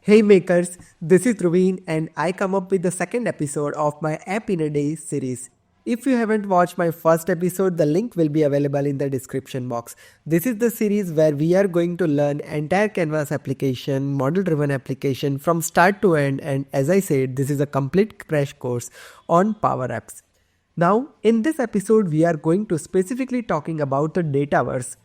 Hey makers, this is Ruveen and I come up with the second episode of my App in a Day series. If you haven't watched my first episode, the link will be available in the description box. This is the series where we are going to learn entire Canvas application, model driven application from start to end, and as I said, this is a complete crash course on Power Apps. Now, in this episode, we are going to specifically talking about the Dataverse.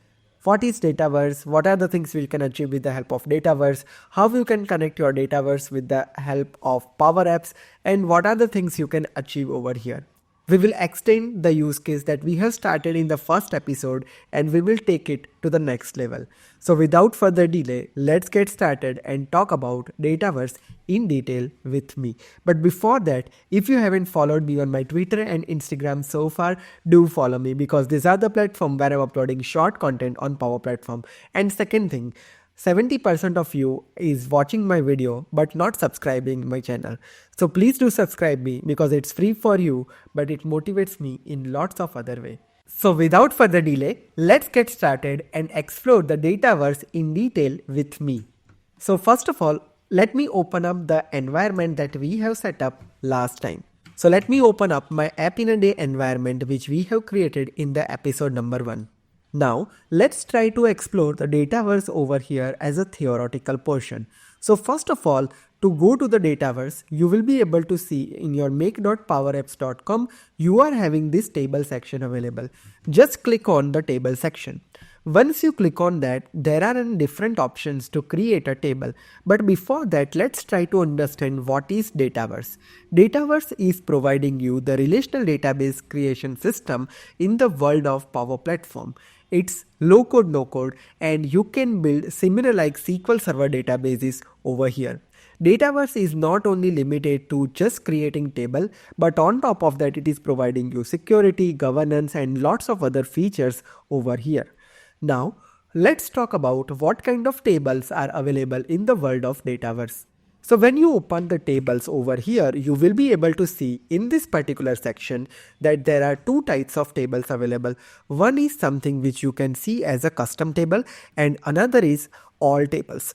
What is Dataverse? What are the things we can achieve with the help of Dataverse? How you can connect your Dataverse with the help of Power Apps? And what are the things you can achieve over here? We will extend the use case that we have started in the first episode and we will take it to the next level. So without further delay, let's get started and talk about Dataverse in detail with me. But before that, if you haven't followed me on my Twitter and Instagram so far, do follow me because these are the platform where I'm uploading short content on Power Platform. And second thing, 70% of you is watching my video but not subscribing my channel. So please do subscribe me because it's free for you but it motivates me in lots of other way. So without further delay, let's get started and explore the Dataverse in detail with me. So first of all, let me open up the environment that we have set up last time. So let me open up my App in a Day environment which we have created in the episode number 1. Now, let's try to explore the Dataverse over here as a theoretical portion. So first of all, to go to the Dataverse, you will be able to see in your make.powerapps.com, you are having this table section available. Just click on the table section. Once you click on that, there are different options to create a table. But before that, let's try to understand what is Dataverse. Dataverse is providing you the relational database creation system in the world of Power Platform. It's low code, no code, and you can build similar like SQL Server databases over here. Dataverse is not only limited to just creating table, but on top of that, it is providing you security, governance, and lots of other features over here. Now, let's talk about what kind of tables are available in the world of Dataverse. So when you open the tables over here, you will be able to see in this particular section that there are two types of tables available. One is something which you can see as a custom table and another is all tables.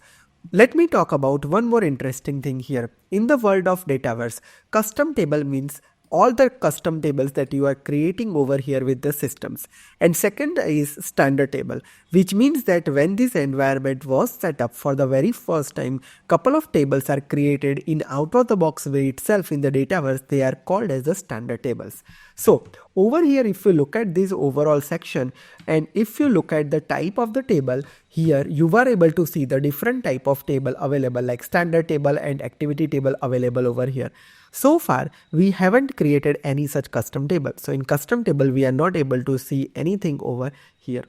Let me talk about one more interesting thing here. In the world of Dataverse, custom table means all the custom tables that you are creating over here with the systems. And second is standard table, which means that when this environment was set up for the very first time, couple of tables are created in out of the box way itself in the Dataverse. They are called as the standard tables. So over here, if you look at this overall section and if you look at the type of the table, here you are able to see the different type of table available like standard table and activity table available over here. So far, we haven't created any such custom table. So in custom table, we are not able to see anything over here.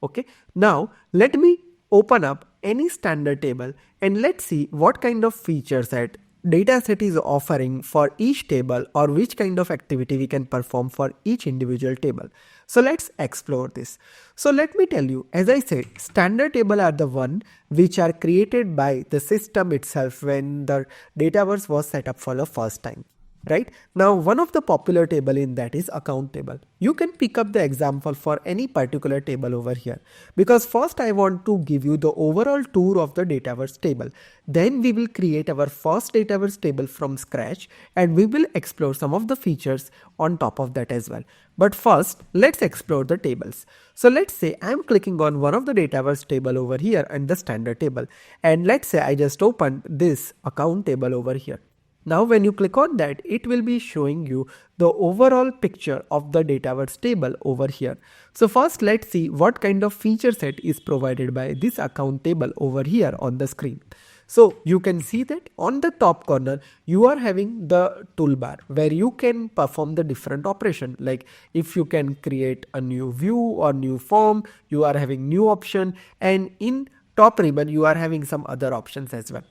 Okay. Now let me open up any standard table and let's see what kind of feature set dataset is offering for each table or which kind of activity we can perform for each individual table. So let's explore this. So let me tell you, as I said, standard table are the one which are created by the system itself when the Dataverse was set up for the first time. Right now, one of the popular table in that is account table. You can pick up the example for any particular table over here because first I want to give you the overall tour of the Dataverse table. Then we will create our first Dataverse table from scratch and we will explore some of the features on top of that as well. But first, let's explore the tables. So let's say I'm clicking on one of the Dataverse table over here and the standard table. And let's say I just opened this account table over here. Now when you click on that, it will be showing you the overall picture of the Dataverse table over here. So first let's see what kind of feature set is provided by this account table over here on the screen. So you can see that on the top corner, you are having the toolbar where you can perform the different operation. Like if you can create a new view or new form, you are having new option, and in top ribbon, you are having some other options as well.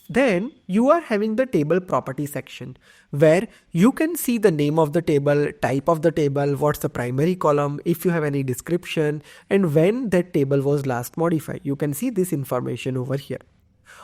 Then you are having the table property section where you can see the name of the table, type of the table, what's the primary column, if you have any description, and when that table was last modified. You can see this information over here.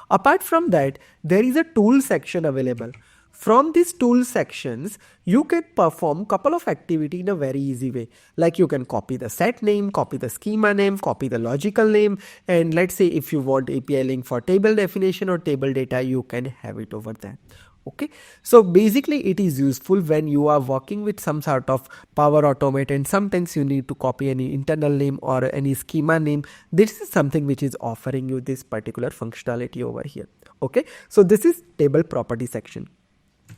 Apart from that, there is a tool section available. From these tool sections, you can perform couple of activity in a very easy way. Like you can copy the set name, copy the schema name, copy the logical name, and let's say if you want API link for table definition or table data, you can have it over there. Okay, so basically it is useful when you are working with some sort of Power Automate and sometimes you need to copy any internal name or any schema name. This is something which is offering you this particular functionality over here. Okay, so this is table property section.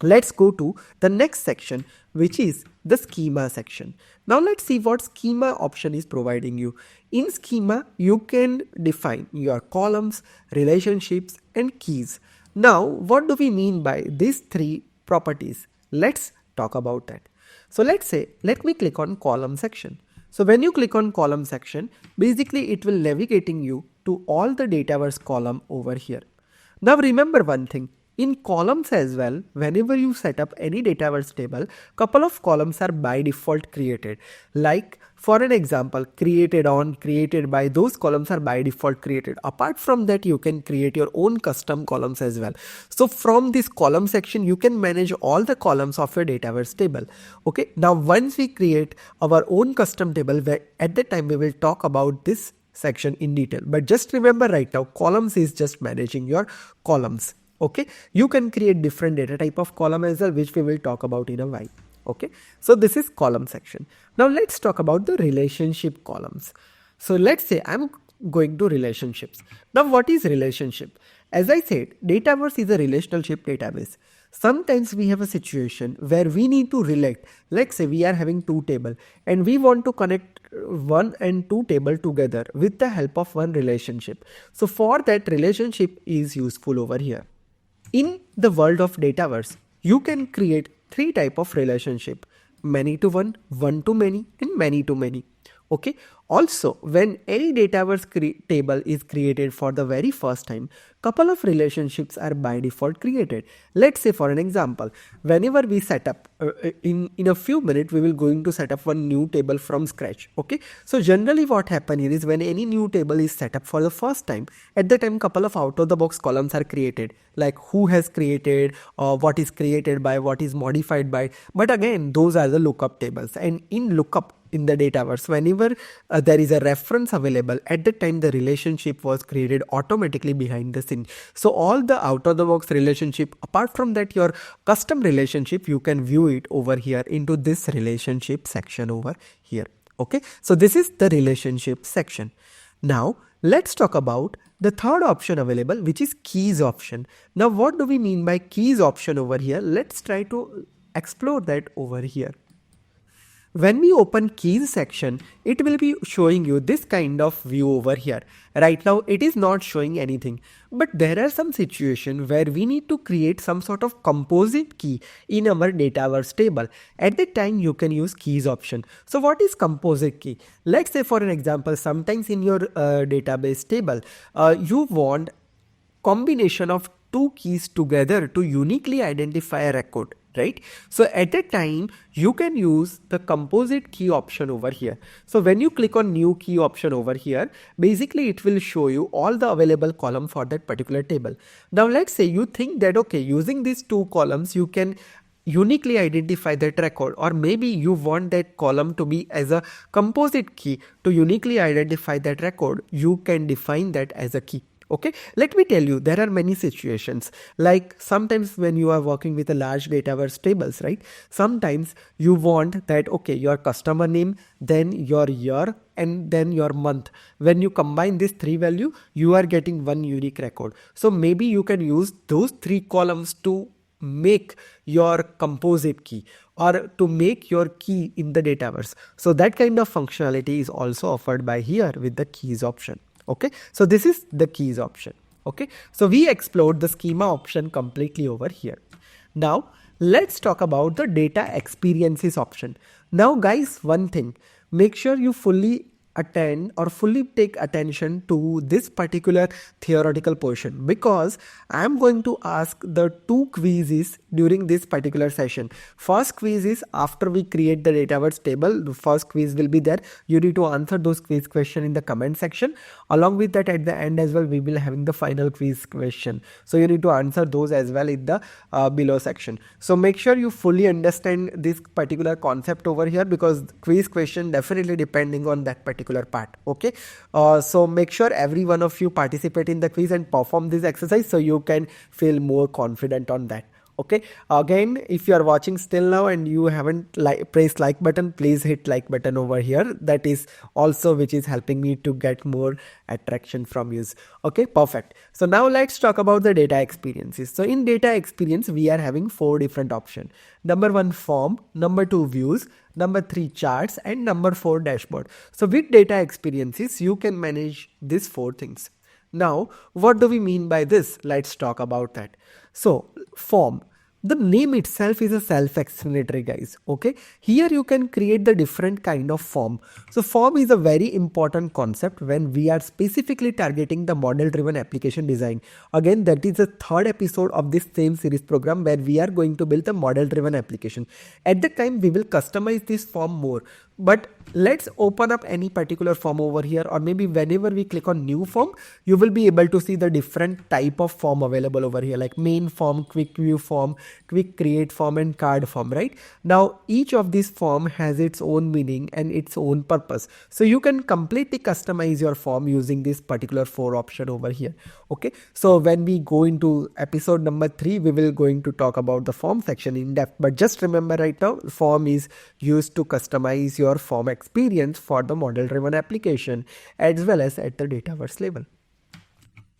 Let's go to the next section, which is the schema section. Now let's see what schema option is providing you. In schema, you can define your columns, relationships, and keys. Now, what do we mean by these three properties? Let's talk about that. So let me click on column section. So when you click on column section, basically it will navigating you to all the Dataverse column over here. Now remember one thing. In columns as well, whenever you set up any Dataverse table, couple of columns are by default created. Like for an example, created on, created by, those columns are by default created. Apart from that, you can create your own custom columns as well. So from this column section, you can manage all the columns of your Dataverse table. Okay, now once we create our own custom table, where at that time we will talk about this section in detail. But just remember right now, columns is just managing your columns. Okay, you can create different data type of column as well, which we will talk about in a while. Okay, so this is column section. Now let's talk about the relationship columns. So let's say I'm going to relationships. Now what is relationship? As I said, Dataverse is a relationship database. Sometimes we have a situation where we need to relate. Let's say we are having two tables and we want to connect one and two tables together with the help of one relationship. So for that, relationship is useful over here. In the world of Dataverse, you can create three types of relationship: many to one, one to many, and many to many. Okay. Also, when any Dataverse table is created for the very first time, couple of relationships are by default created. Let's say for an example, whenever we set up in a few minutes, we will going to set up one new table from scratch. Okay. So generally what happen here is when any new table is set up for the first time, at the time couple of out of the box columns are created, like who has created, or what is created by, what is modified by. But again, those are the lookup tables, and in lookup in the Dataverse, whenever there is a reference available, at the time the relationship was created automatically behind the scene. So all the out of the box relationship, apart from that your custom relationship, you can view it over here into this relationship section over here. Okay, so this is the relationship section. Now let's talk about the third option available, which is keys option. Now what do we mean by keys option over here? Let's try to explore that over here. When we open keys section, it will be showing you this kind of view over here. Right now it is not showing anything, but there are some situations where we need to create some sort of composite key in our Dataverse table. At that time you can use keys option. So what is composite key? Let's say for an example, sometimes in your database table, you want combination of two keys together to uniquely identify a record, right? So at that time you can use the composite key option over here. So when you click on new key option over here, basically it will show you all the available column for that particular table. Now let's say you think that okay, using these two columns you can uniquely identify that record, or maybe you want that column to be as a composite key to uniquely identify that record. You can define that as a key. Okay, let me tell you, there are many situations, like sometimes when you are working with a large Dataverse tables, right? Sometimes you want that, okay, your customer name, then your year, and then your month. When you combine these three values, you are getting one unique record. So maybe you can use those three columns to make your composite key or to make your key in the Dataverse. So that kind of functionality is also offered by here with the keys option. Okay, so this is the keys option. Okay, so we explored the schema option completely over here. Now let's talk about the data experiences option. Now guys, one thing, make sure you fully attend or fully take attention to this particular theoretical portion, because I am going to ask the two quizzes during this particular session. First quiz is after we create the Dataverse table. The first quiz will be there. You need to answer those quiz question in the comment section. Along with that, at the end as well, we will having the final quiz question. So you need to answer those as well in the below section. So make sure you fully understand this particular concept over here, because quiz question definitely depending on that particular part. Okay, so make sure every one of you participate in the quiz and perform this exercise so you can feel more confident on that. Okay, again, if you are watching still now and you haven't pressed like button, please hit like button over here. That is also which is helping me to get more attraction from you. Okay, perfect. So now let's talk about the data experiences. So in data experience, we are having 4 different options. Number 1, form. Number 2, views. Number 3, charts. And number 4, dashboard. So with data experiences, you can manage these 4 things. Now, what do we mean by this? Let's talk about that. So, form. The name itself is a self-explanatory, guys. Okay, here you can create the different kind of form. So form is a very important concept when we are specifically targeting the model-driven application design. Again, that is the 3rd episode of this same series program where we are going to build the model-driven application. At the time, we will customize this form more. But let's open up any particular form over here, or maybe whenever we click on new form, you will be able to see the different type of form available over here, like main form, quick view form, quick create form, and card form, right? Now each of these form has its own meaning and its own purpose, so you can completely customize your form using this particular 4 option over here. Okay, so when we go into episode number 3, we will going to talk about the form section in depth, but just remember right now, form is used to customize your form experience for the model driven application as well as at the Dataverse level.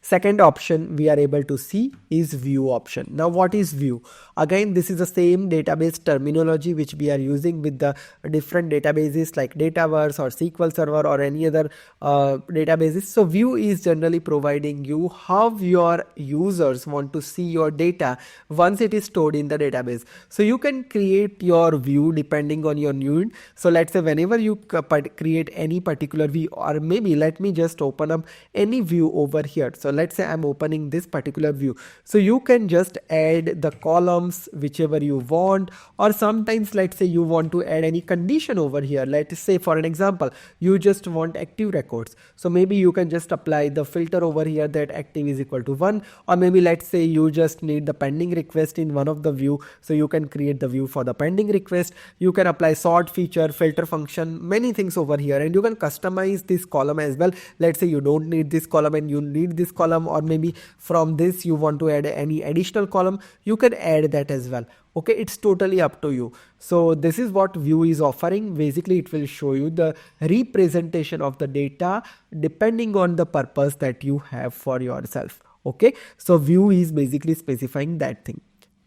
Second option we are able to see is view option. Now what is view? Again, this is the same database terminology which we are using with the different databases like Dataverse or SQL Server or any other databases. So view is generally providing you how your users want to see your data once it is stored in the database. So you can create your view depending on your need. So let's say whenever you create any particular view, or maybe let me just open up any view over here. So let's say I'm opening this particular view. So you can just add the columns whichever you want, or sometimes let's say you want to add any condition over here. Let's say for an example, you just want active records. So maybe you can just apply the filter over here that active is equal to 1, or maybe let's say you just need the pending request in one of the view. So you can create the view for the pending request. You can apply sort feature, filter function, many things over here, and you can customize this column as well. Let's say you don't need this column and you need this column, or maybe from this you want to add any additional column, you can add that as well. Okay, it's totally up to you. So this is what view is offering. Basically it will show you the representation of the data depending on the purpose that you have for yourself. Okay, so view is basically specifying that thing.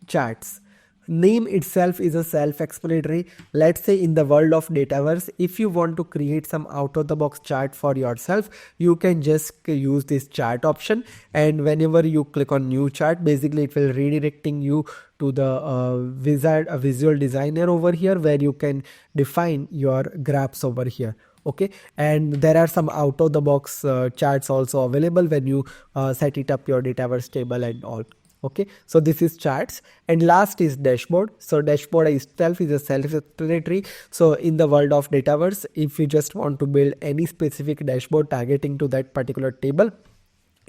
Charts. Name itself is a self-explanatory. Let's say in the world of Dataverse, if you want to create some out-of-the-box chart for yourself, you can just use this chart option, and whenever you click on new chart, basically it will redirecting you to the visual designer over here, where you can define your graphs over here. Okay, and there are some out of the box charts also available when you set it up your Dataverse table and all. Okay, so this is charts, and last is dashboard. So dashboard itself is a self-explanatory. So in the world of Dataverse, if you just want to build any specific dashboard targeting to that particular table,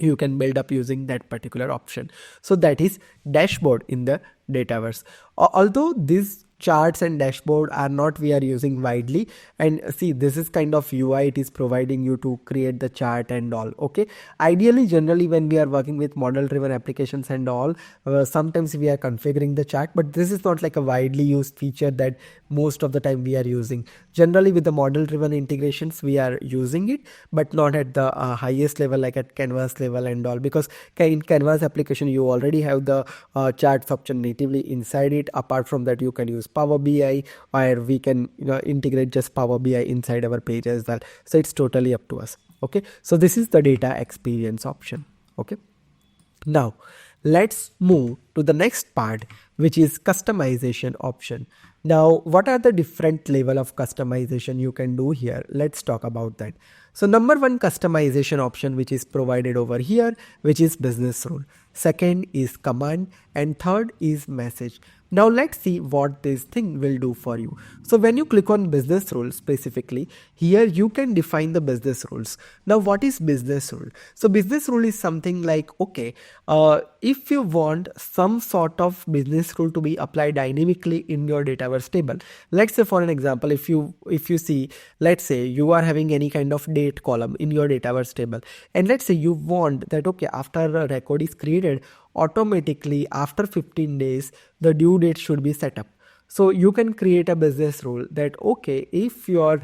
you can build up using that particular option. So that is dashboard in the Dataverse. Although this charts and dashboard are not we are using widely, and see, this is kind of UI it is providing you to create the chart and all. Okay, ideally generally when we are working with model driven applications and all, sometimes we are configuring the chart, but this is not like a widely used feature that most of the time we are using. Generally with the model driven integrations we are using it, but not at the highest level like at canvas level and all, because in canvas application you already have the charts option natively inside it. Apart from that, you can use Power BI, or we can integrate just Power BI inside our page as well. So it's totally up to us. Okay, so this is the data experience option. Okay, now let's move to the next part, which is customization option. Now, what are the different level of customization you can do here? Let's talk about that. So number one customization option which is provided over here, which is business rule. Second is command, and third is message. Now let's see what this thing will do for you. So when you click on business rules specifically, here you can define the business rules. Now what is business rule? So business rule is something like, okay, if you want some sort of business rule to be applied dynamically in your Dataverse table. Let's say for an example, if you see, let's say you are having any kind of date column in your Dataverse table, and let's say you want that, okay, after a record is created, automatically after 15 days the due date should be set up. So you can create a business rule that, okay, if your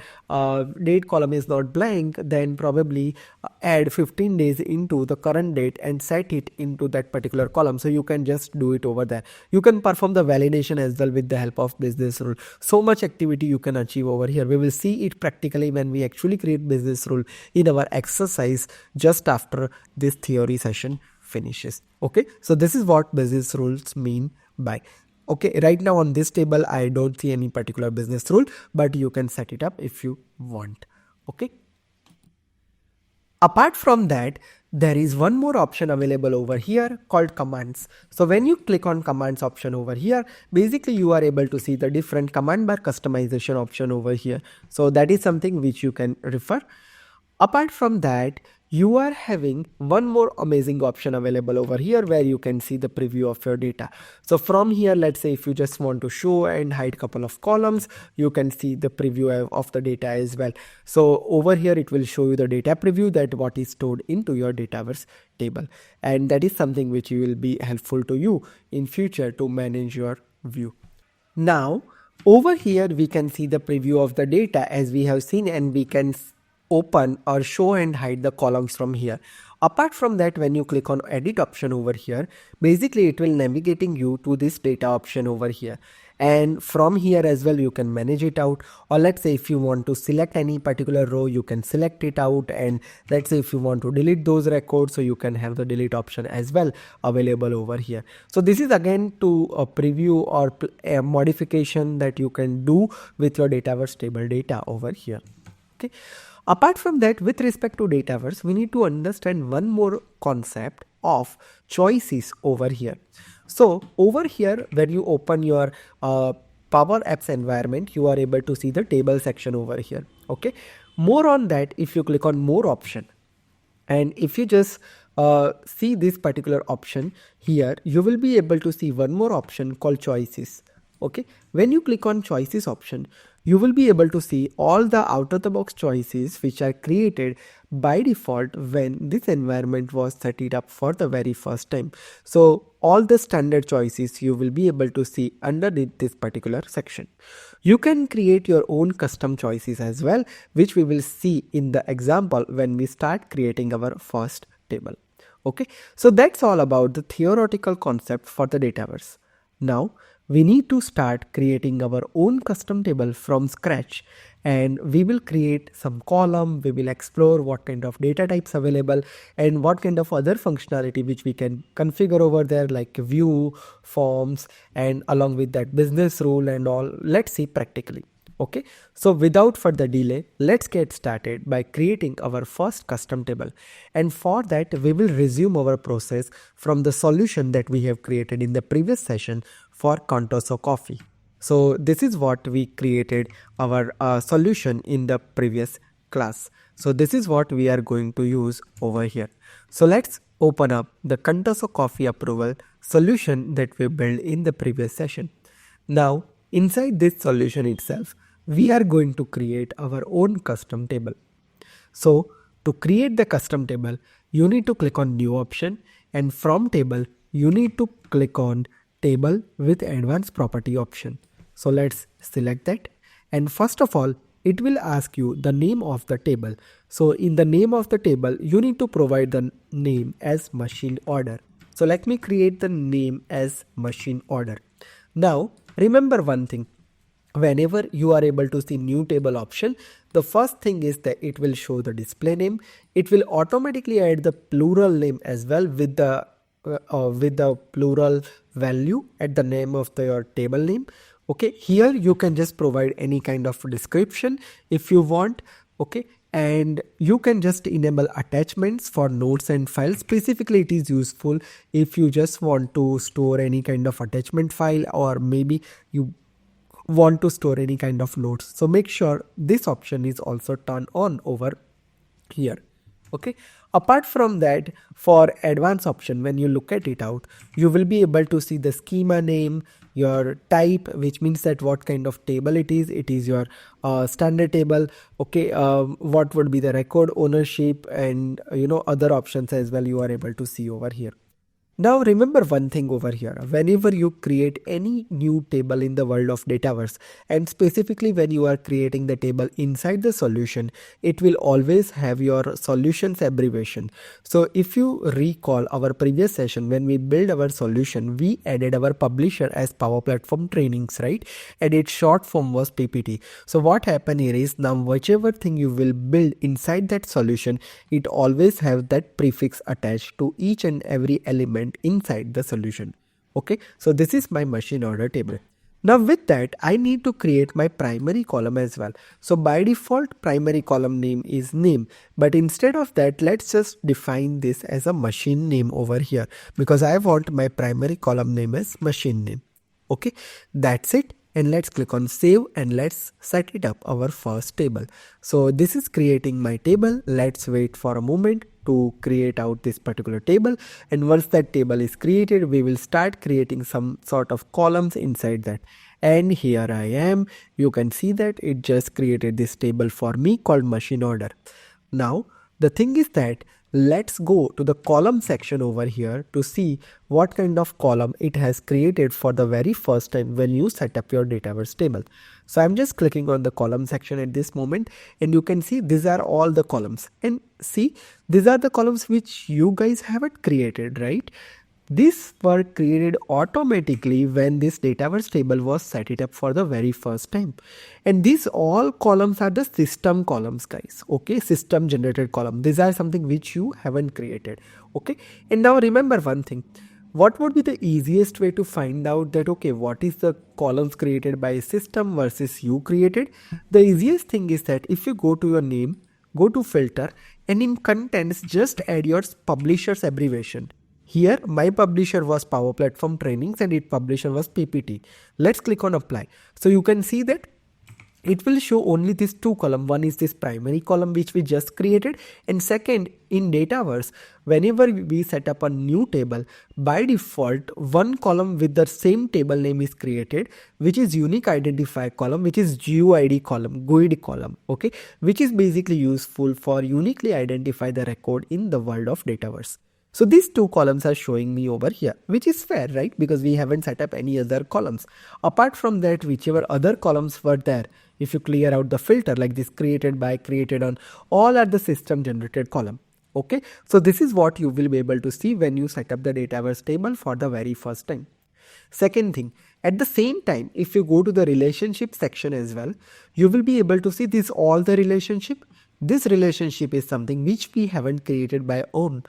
date column is not blank, then probably add 15 days into the current date and set it into that particular column. So you can just do it over there. You can perform the validation as well with the help of business rule. So much activity you can achieve over here. We will see it practically when we actually create business rule in our exercise just after this theory session finishes. Okay, so this is what business rules mean by. Okay, right now on this table I don't see any particular business rule, but you can set it up if you want. Okay. Apart from that, there is one more option available over here called commands. So when you click on commands option over here, basically you are able to see the different command bar customization option over here. So that is something which you can refer. Apart from that, you are having one more amazing option available over here where you can see the preview of your data. So from here, let's say if you just want to show and hide couple of columns, you can see the preview of the data as well. So over here it will show you the data preview, that what is stored into your Dataverse table, and that is something which will be helpful to you in future to manage your view. Now over here we can see the preview of the data as we have seen, and we can open or show and hide the columns from here. Apart from that, when you click on edit option over here, basically it will navigating you to this data option over here, and from here as well you can manage it out. Or let's say if you want to select any particular row, you can select it out, and let's say if you want to delete those records, so you can have the delete option as well available over here. So this is again to a preview or a modification that you can do with your Dataverse table data over here. Okay. Apart from that, with respect to Dataverse, we need to understand one more concept of choices over here. So over here, when you open your Power Apps environment, you are able to see the table section over here. Okay. More on that, if you click on more option, and if you just see this particular option here, you will be able to see one more option called choices. Okay. When you click on choices option, you will be able to see all the out of the box choices which are created by default when this environment was set it up for the very first time. So all the standard choices you will be able to see underneath this particular section. You can create your own custom choices as well, which we will see in the example when we start creating our first table. Okay, so that's all about the theoretical concept for the Dataverse. Now we need to start creating our own custom table from scratch, and we will create some column. We will explore what kind of data types available and what kind of other functionality which we can configure over there, like view, forms, and along with that business rule and all. Let's see practically. Okay, so without further delay, let's get started by creating our first custom table. And for that, we will resume our process from the solution that we have created in the previous session for Composite coffee. So this is what we created our solution in the previous class. So this is what we are going to use over here. So let's open up the Composite coffee approval solution that we built in the previous session. Now inside this solution itself, we are going to create our own custom table. So to create the custom table, you need to click on new option, and from table, you need to click on table with advanced property option. So let's select that. And first of all, it will ask you the name of the table. So in the name of the table, you need to provide the name as machine order. So let me create the name as machine order. Now remember one thing. Whenever you are able to see new table option, the first thing is that it will show the display name. It will automatically add the plural name as well with the plural value at the name of your table name. Okay, here you can just provide any kind of description if you want. Okay, and you can just enable attachments for notes and files. Specifically, it is useful if you just want to store any kind of attachment file, or maybe you want to store any kind of notes. So make sure this option is also turned on over here. Okay, apart from that, for advanced option, when you look at it out, you will be able to see the schema name, your type, which means that what kind of table it is your standard table. Okay, what would be the record ownership, and other options as well you are able to see over here. Now remember one thing over here, whenever you create any new table in the world of Dataverse, and specifically when you are creating the table inside the solution, it will always have your solutions abbreviation. So if you recall our previous session, when we build our solution, we added our publisher as Power Platform Trainings, right? And its short form was PPT. So what happened here is, now whichever thing you will build inside that solution, it always have that prefix attached to each and every element inside the solution. Okay, so this is my machine order table. Now with that, I need to create my primary column as well. So by default, primary column name is name, but instead of that, let's just define this as a machine name over here, because I want my primary column name as machine name. Okay, that's it. And let's click on save, and let's set it up our first table. So this is creating my table. Let's wait for a moment to create out this particular table, and once that table is created, we will start creating some sort of columns inside that. And here I am. You can see that it just created this table for me called machine order. Now the thing is that let's go to the column section over here to see what kind of column it has created for the very first time when you set up your Dataverse table. So I'm just clicking on the column section at this moment, and you can see these are all the columns, and see, these are the columns which you guys haven't created, right? These were created automatically when this Dataverse table was set it up for the very first time. And these all columns are the system columns, guys. Okay, system generated column. These are something which you haven't created. Okay, and now remember one thing. What would be the easiest way to find out that, okay, what is the columns created by system versus you created? The easiest thing is that if you go to your name, go to filter, and in contents, just add your publisher's abbreviation. Here my publisher was Power Platform Trainings and its publisher was PPT. Let's click on apply. So you can see that it will show only these two columns. One is this primary column which we just created, and second, in Dataverse, whenever we set up a new table, by default one column with the same table name is created, which is unique identifier column, which is GUID column, GUID column, okay, which is basically useful for uniquely identify the record in the world of Dataverse. So these two columns are showing me over here, which is fair, right? Because we haven't set up any other columns. Apart from that, whichever other columns were there, if you clear out the filter like this, created by, created on, all are the system generated column. Okay, so this is what you will be able to see when you set up the Dataverse table for the very first time. Second thing, at the same time, if you go to the relationship section as well, you will be able to see this all the relationship. This relationship is something which we haven't created by own.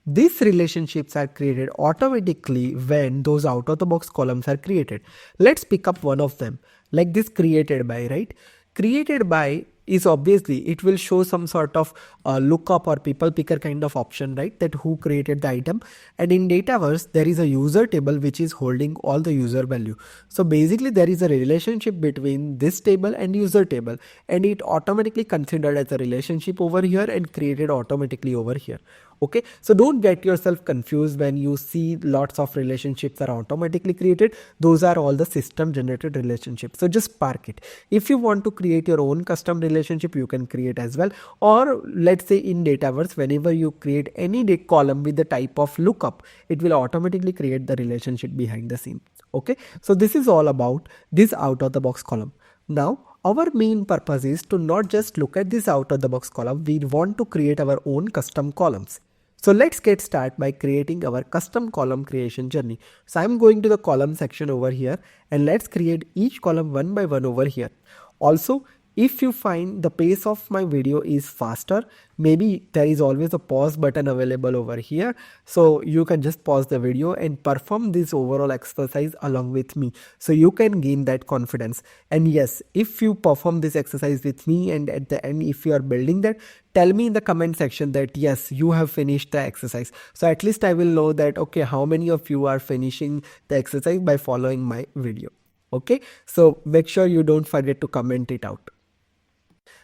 These relationships are created automatically when those out of the box columns are created. Let's pick up one of them, like this created by, right? Created by is obviously, it will show some sort of lookup or people picker kind of option, right? That who created the item. And in Dataverse, there is a user table which is holding all the user value. So basically there is a relationship between this table and user table, and it automatically considered as a relationship over here and created automatically over here. Okay, so don't get yourself confused when you see lots of relationships are automatically created. Those are all the system generated relationships. So just park it. If you want to create your own custom relationship, you can create as well. Or let's say in Dataverse, whenever you create any column with the type of lookup, it will automatically create the relationship behind the scene. Okay, so this is all about this out of the box column. Now our main purpose is to not just look at this out of the box column. We want to create our own custom columns. So let's get started by creating our custom column creation journey. So I'm going to the column section over here, and let's create each column one by one over here. Also, If you find the pace of my video is faster, maybe there is always a pause button available over here. So you can just pause the video and perform this overall exercise along with me. So you can gain that confidence. And yes, if you perform this exercise with me and at the end, if you are building that, tell me in the comment section that yes, you have finished the exercise. So at least I will know that, okay, how many of you are finishing the exercise by following my video. Okay, so make sure you don't forget to comment it out.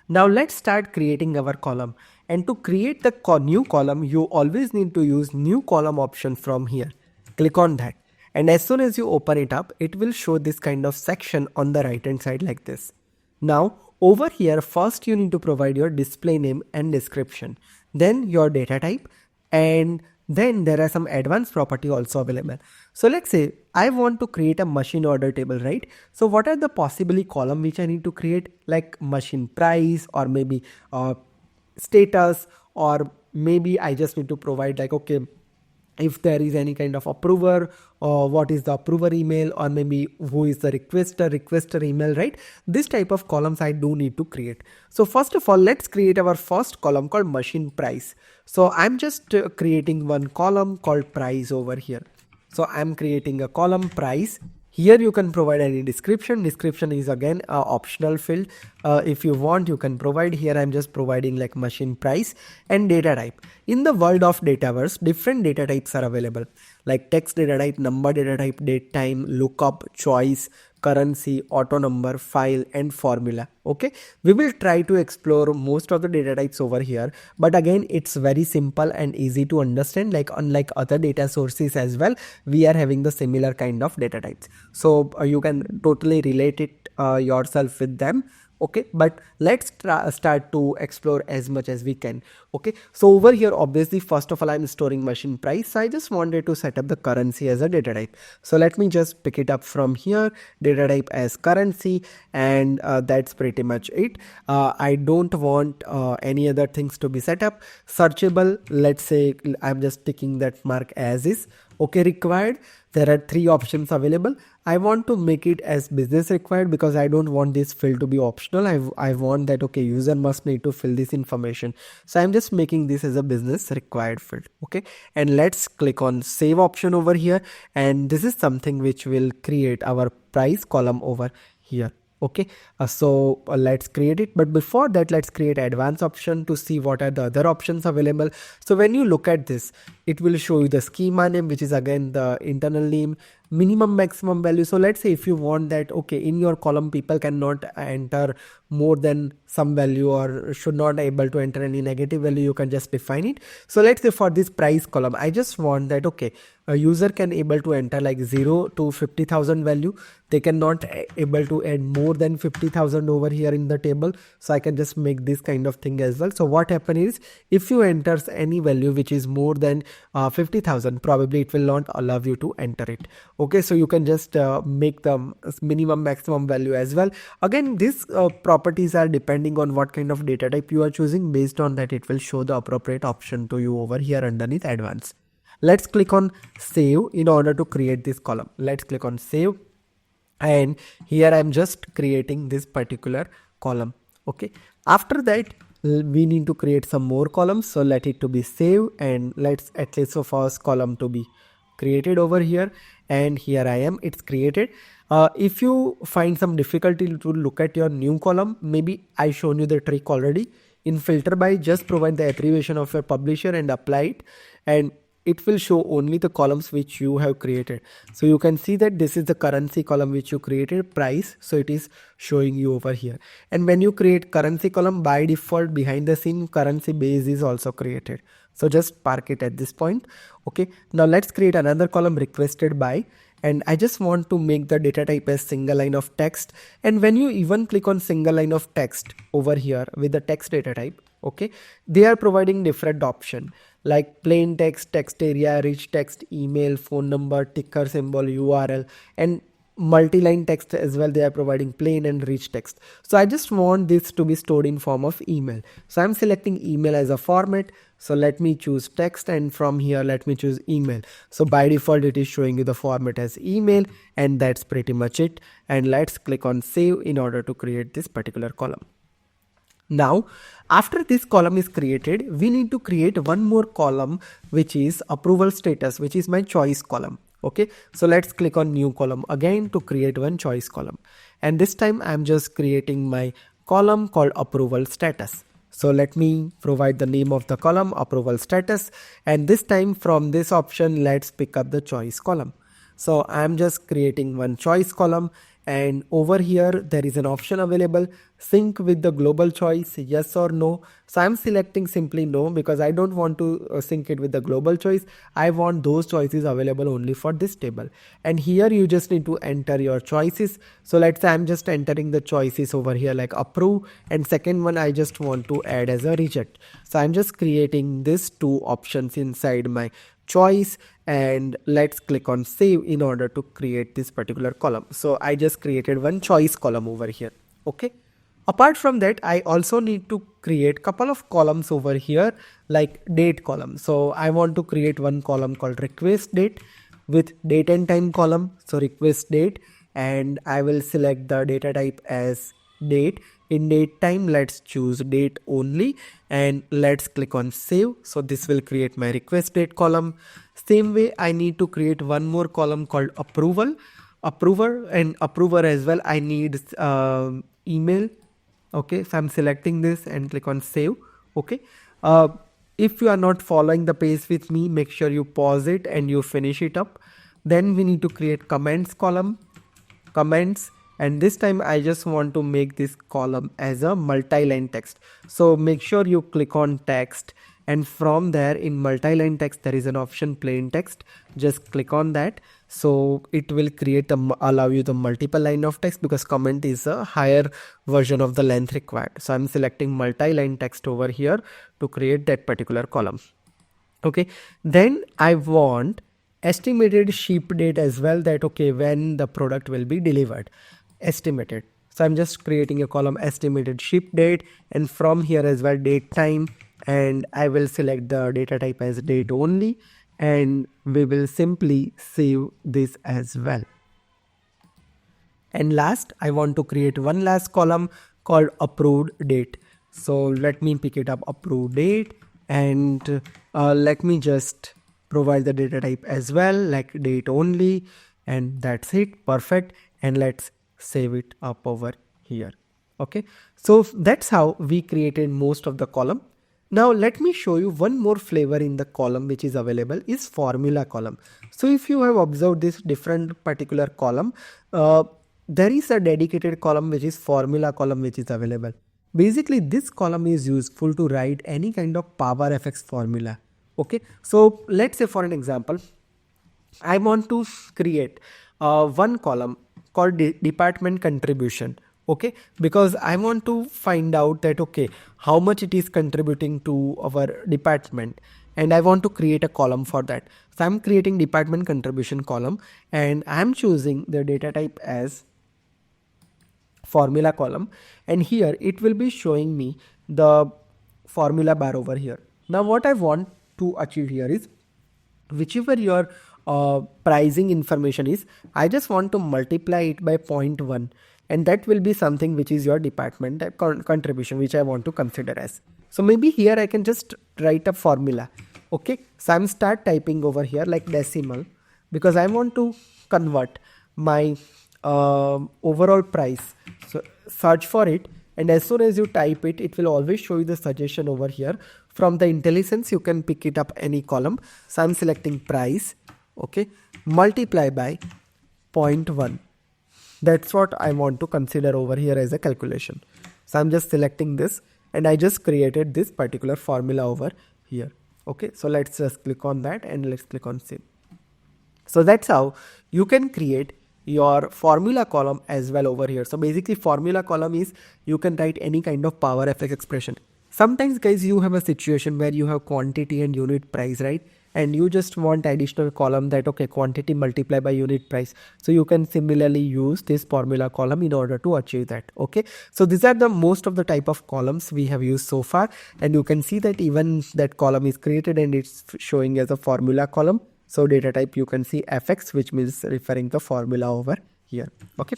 Now let's start creating our column, and to create the new column you always need to use new column option from here. Click on that, and as soon as you open it up, it will show this kind of section on the right hand side like this. Now over here, first you need to provide your display name and description, then your data type, and then there are some advanced property also available. So let's say I want to create a machine order table, right? So what are the possibly column which I need to create, like machine price, or maybe status, or maybe I just need to provide like, okay, if there is any kind of approver, or what is the approver email, or maybe who is the requester email, right? This type of columns I do need to create. So first of all, let's create our first column called machine price. So I'm just creating one column called price over here. So I'm creating a column price. Here you can provide any description. Description is again a optional field. If you want, you can provide. Here I'm just providing like machine price and data type. In the world of Dataverse, different data types are available, like text data type, number data type, date time, lookup, choice, currency, auto number, file, and formula. Okay, we will try to explore most of the data types over here, but again it's very simple and easy to understand. Like unlike other data sources as well, we are having the similar kind of data types, so you can totally relate it yourself with them. Okay, but let's start to explore as much as we can. Okay, so over here, obviously, first of all, I'm storing machine price. So I just wanted to set up the currency as a data type. So let me just pick it up from here, data type as currency, and that's pretty much it. I don't want any other things to be set up. Searchable, let's say I'm just picking that mark as is. Okay, required, there are 3 options available. I want to make it as business required because I don't want this field to be optional. I want that, okay, user must need to fill this information. So I'm just making this as a business required field. Okay, and let's click on save option over here, and this is something which will create our price column over here. Okay, so let's create it, but before that let's create advanced option to see what are the other options available. So when you look at this, it will show you the schema name, which is again the internal name, minimum maximum value. So let's say if you want that, okay, in your column people cannot enter more than some value or should not able to enter any negative value, you can just define it. So let's say for this price column, I just want that, okay, a user can able to enter like 0 to 50,000 value. They cannot able to add more than 50,000 over here in the table. So I can just make this kind of thing as well. So what happen is, if you enters any value which is more than 50,000, probably it will not allow you to enter it. Okay, so you can just make the minimum maximum value as well. Again, these properties are depending on what kind of data type you are choosing. Based on that, it will show the appropriate option to you over here underneath advanced. Let's click on save in order to create this column. Let's click on save, and here I'm just creating this particular column. Okay, after that we need to create some more columns, so let it to be save, and let's at least the first column to be created over here, and here I am, it's created. If you find some difficulty to look at your new column, maybe I shown you the trick already. In filter by, just provide the abbreviation of your publisher and apply it, and it will show only the columns which you have created. So you can see that this is the currency column which you created, price, so it is showing you over here. And when you create currency column, by default behind the scene currency base is also created. So just park it at this point. Okay, now let's create another column, requested by, and I just want to make the data type as single line of text. And when you even click on single line of text over here with the text data type, okay, they are providing different option like plain text, text area, rich text, email, phone number, ticker symbol, URL, and multi-line text as well. They are providing plain and rich text. So I just want this to be stored in form of email. So I'm selecting email as a format. So let me choose text, and from here let me choose email. So by default it is showing you the format as email, and that's pretty much it. And let's click on save in order to create this particular column. Now, after this column is created, we need to create one more column, which is approval status, which is my choice column. Okay, so let's click on new column again to create one choice column. And this time I'm just creating my column called approval status. So let me provide the name of the column, approval status. And this time from this option, let's pick up the choice column. So I'm just creating one choice column, and over here there is an option available, sync with the global choice, yes or no. So I'm selecting simply no, because I don't want to sync it with the global choice. I want those choices available only for this table. And here you just need to enter your choices. So let's say I'm just entering the choices over here like approve, and second one I just want to add as a reject. So I'm just creating these two options inside my choice, and let's click on save in order to create this particular column. So I just created one choice column over here. Okay, apart from that, I also need to create couple of columns over here like date column. So I want to create one column called request date with date and time column. So request date, and I will select the data type as date. In date time, let's choose date only, and let's click on save. So this will create my request date column. Same way, I need to create one more column called approver, and approver as well. I need email. Okay, so I'm selecting this and click on save. Okay, if you are not following the pace with me, make sure you pause it and you finish it up. Then we need to create comments column, comments, and this time I just want to make this column as a multi-line text. So make sure you click on text, and from there in multi-line text there is an option plain text. Just click on that. So it will create allow you the multiple line of text, because comment is a higher version of the length required. So I'm selecting multi-line text over here to create that particular column. Okay, then I want estimated ship date as well, that okay, when the product will be delivered, estimated. So I'm just creating a column estimated ship date, and from here as well date time, and I will select the data type as date only, and we will simply save this as well. And last, I want to create one last column called approved date. So let me pick it up, approved date, and let me just provide the data type as well like date only, and that's it, perfect. And let's save it up over here. Okay, so that's how we created most of the column. Now let me show you one more flavor in the column which is available is formula column. So if you have observed this different particular column, there is a dedicated column which is formula column which is available. Basically this column is useful to write any kind of power fx formula. Okay, so let's say for an example, I want to create one column called department contribution. Okay, because I want to find out that okay, how much it is contributing to our department, and I want to create a column for that. So I'm creating department contribution column, and I'm choosing the data type as formula column, and here it will be showing me the formula bar over here. Now what I want to achieve here is whichever your pricing information is, I just want to multiply it by 0.1, and that will be something which is your department contribution, which I want to consider as. So maybe here I can just write a formula. Okay, so I'm start typing over here like decimal, because I want to convert my overall price. So search for it, and as soon as you type it, it will always show you the suggestion over here. From the intelligence you can pick it up any column. So I'm selecting price. Okay, multiply by 0.1. That's what I want to consider over here as a calculation. So I'm just selecting this, and I just created this particular formula over here. Okay, so let's just click on that, and let's click on save. So that's how you can create your formula column as well over here. So basically formula column is you can write any kind of power fx expression. Sometimes guys, you have a situation where you have quantity and unit price, right? And you just want additional column that okay, quantity multiplied by unit price. So you can similarly use this formula column in order to achieve that. Okay, so these are the most of the type of columns we have used so far, and you can see that even that column is created and it's showing as a formula column. So data type you can see fx, which means referring the formula over here. Okay,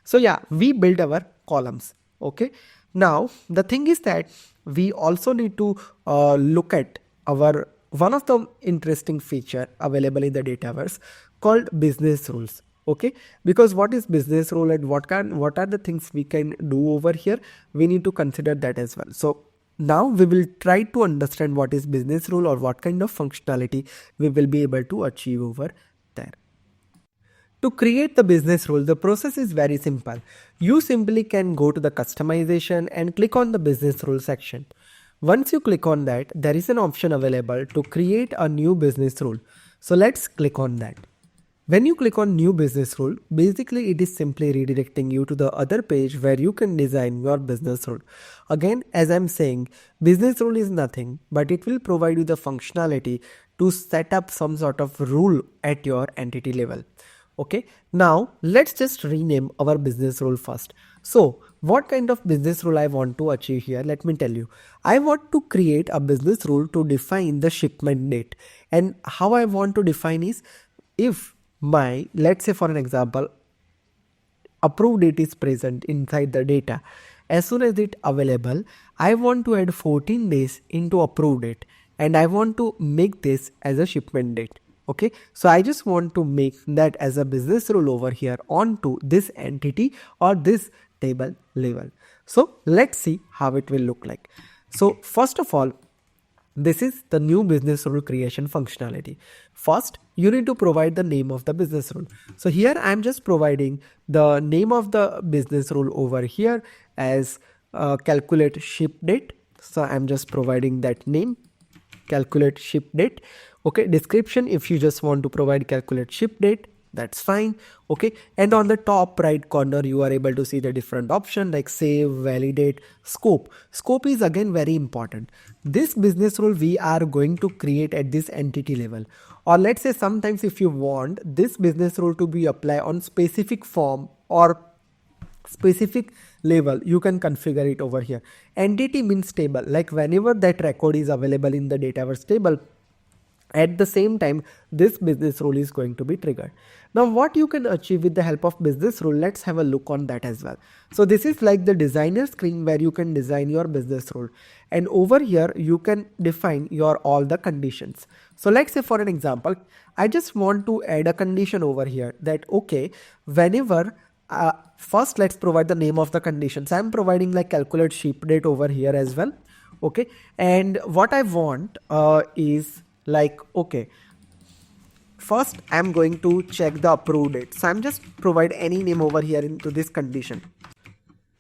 so yeah, we build our columns. Okay, Now the thing is that we also need to look at our one of the interesting feature available in the Dataverse called business rules. Okay, because what is business rule and what are the things we can do over here, we need to consider that as well. So now we will try to understand what is business rule or what kind of functionality we will be able to achieve over there. To create the business rule, the process is very simple. You simply can go to the customization and click on the business rule section. Once you click on that, there is an option available to create a new business rule. So let's click on that. When you click on new business rule, basically it is simply redirecting you to the other page where you can design your business rule. Again, as I'm saying, business rule is nothing, but it will provide you the functionality to set up some sort of rule at your entity level. Okay, now let's just rename our business rule first. So what kind of business rule I want to achieve here? Let me tell you. I want to create a business rule to define the shipment date. And how I want to define is, if let's say for an example, approved date is present inside the data. As soon as it available, I want to add 14 days into approved date and I want to make this as a shipment date. Okay, so I just want to make that as a business rule over here onto this entity or this table level. So let's see how it will look like. So first of all, this is the new business rule creation functionality. First, you need to provide the name of the business rule. So here I'm just providing the name of the business rule over here as calculate ship date. So I'm just providing that name, calculate ship date. Okay, description, if you just want to provide calculate ship date, that's fine. Okay, and on the top right corner you are able to see the different option like save, validate, scope. Scope is again very important. This business rule we are going to create at this entity level, or let's say sometimes if you want this business rule to be applied on specific form or specific level, you can configure it over here. Entity means table, like whenever that record is available in the Dataverse table, at the same time this business rule is going to be triggered. Now what you can achieve with the help of business rule, let's have a look on that as well. So this is like the designer screen where you can design your business rule, and over here you can define your all the conditions. So let's say for an example, I just want to add a condition over here that okay, whenever first let's provide the name of the conditions. I'm providing like calculate ship date over here as well. Okay, and what I want is like, okay, first I'm going to check the approved date. So I'm just provide any name over here into this condition.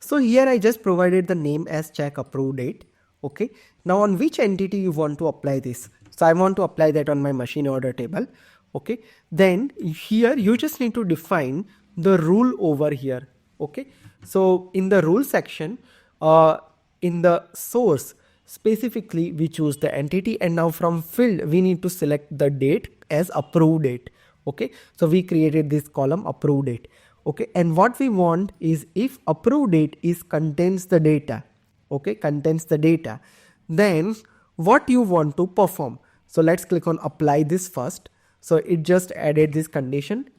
So here I just provided the name as check approved date. Okay, now on which entity you want to apply this? So I want to apply that on my machine order table. Okay, then here you just need to define the rule over here. Okay, so in the rule section, in the source, specifically we choose the entity, and now from field we need to select the date as approved date. Okay, so we created this column approved date. Okay, and what we want is if approved date is contains the data, okay, contains the data, then what you want to perform. So let's click on apply this first. So it just added this condition,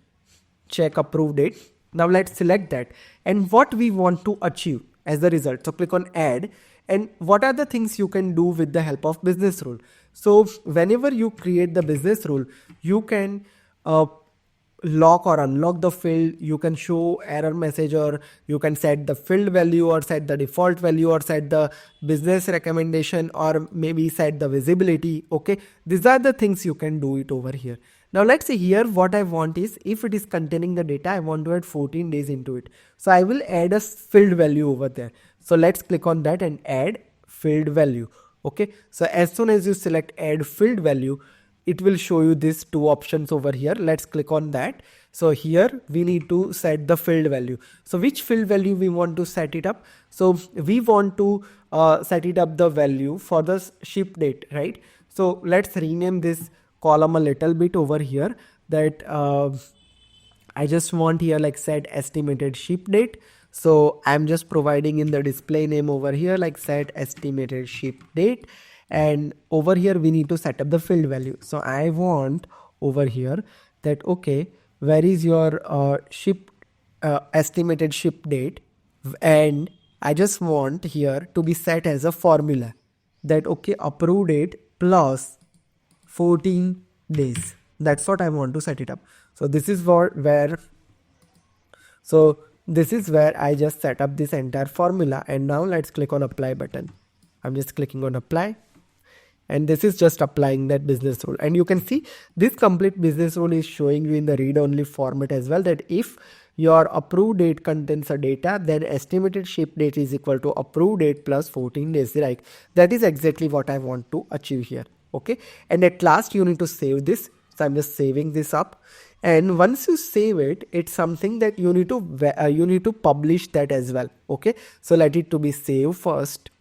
check approved date. Now let's select that and what we want to achieve as the result. So click on add, and what are the things you can do with the help of business rule. So whenever you create the business rule, you can lock or unlock the field, you can show error message, or you can set the field value or set the default value or set the business recommendation or maybe set the visibility. Okay, these are the things you can do it over here. Now let's say here what I want is if it is containing the data, I want to add 14 days into it. So I will add a field value over there. So let's click on that and add field value. Okay, so as soon as you select add field value, it will show you these two options over here. Let's click on that. So here we need to set the field value. So which field value we want to set it up? So we want to set it up the value for the ship date, right? So let's rename this column a little bit over here, that I just want here like set estimated ship date. So I'm just providing in the display name over here like set estimated ship date, and over here we need to set up the field value. So I want over here that okay, where is your estimated ship date, and I just want here to be set as a formula that okay, approved date plus 14 days. That's what I want to set it up. So this is where I just set up this entire formula, and now let's click on apply button. I'm just clicking on apply, and this is just applying that business rule. And you can see this complete business rule is showing you in the read only format as well, that if your approved date contains a data, then estimated ship date is equal to approved date plus 14 days. Like that is exactly what I want to achieve here. Okay, and at last you need to save this. So I'm just saving this up, and once you save it, it's something that you need to publish that as well. Okay, so let it to be saved first.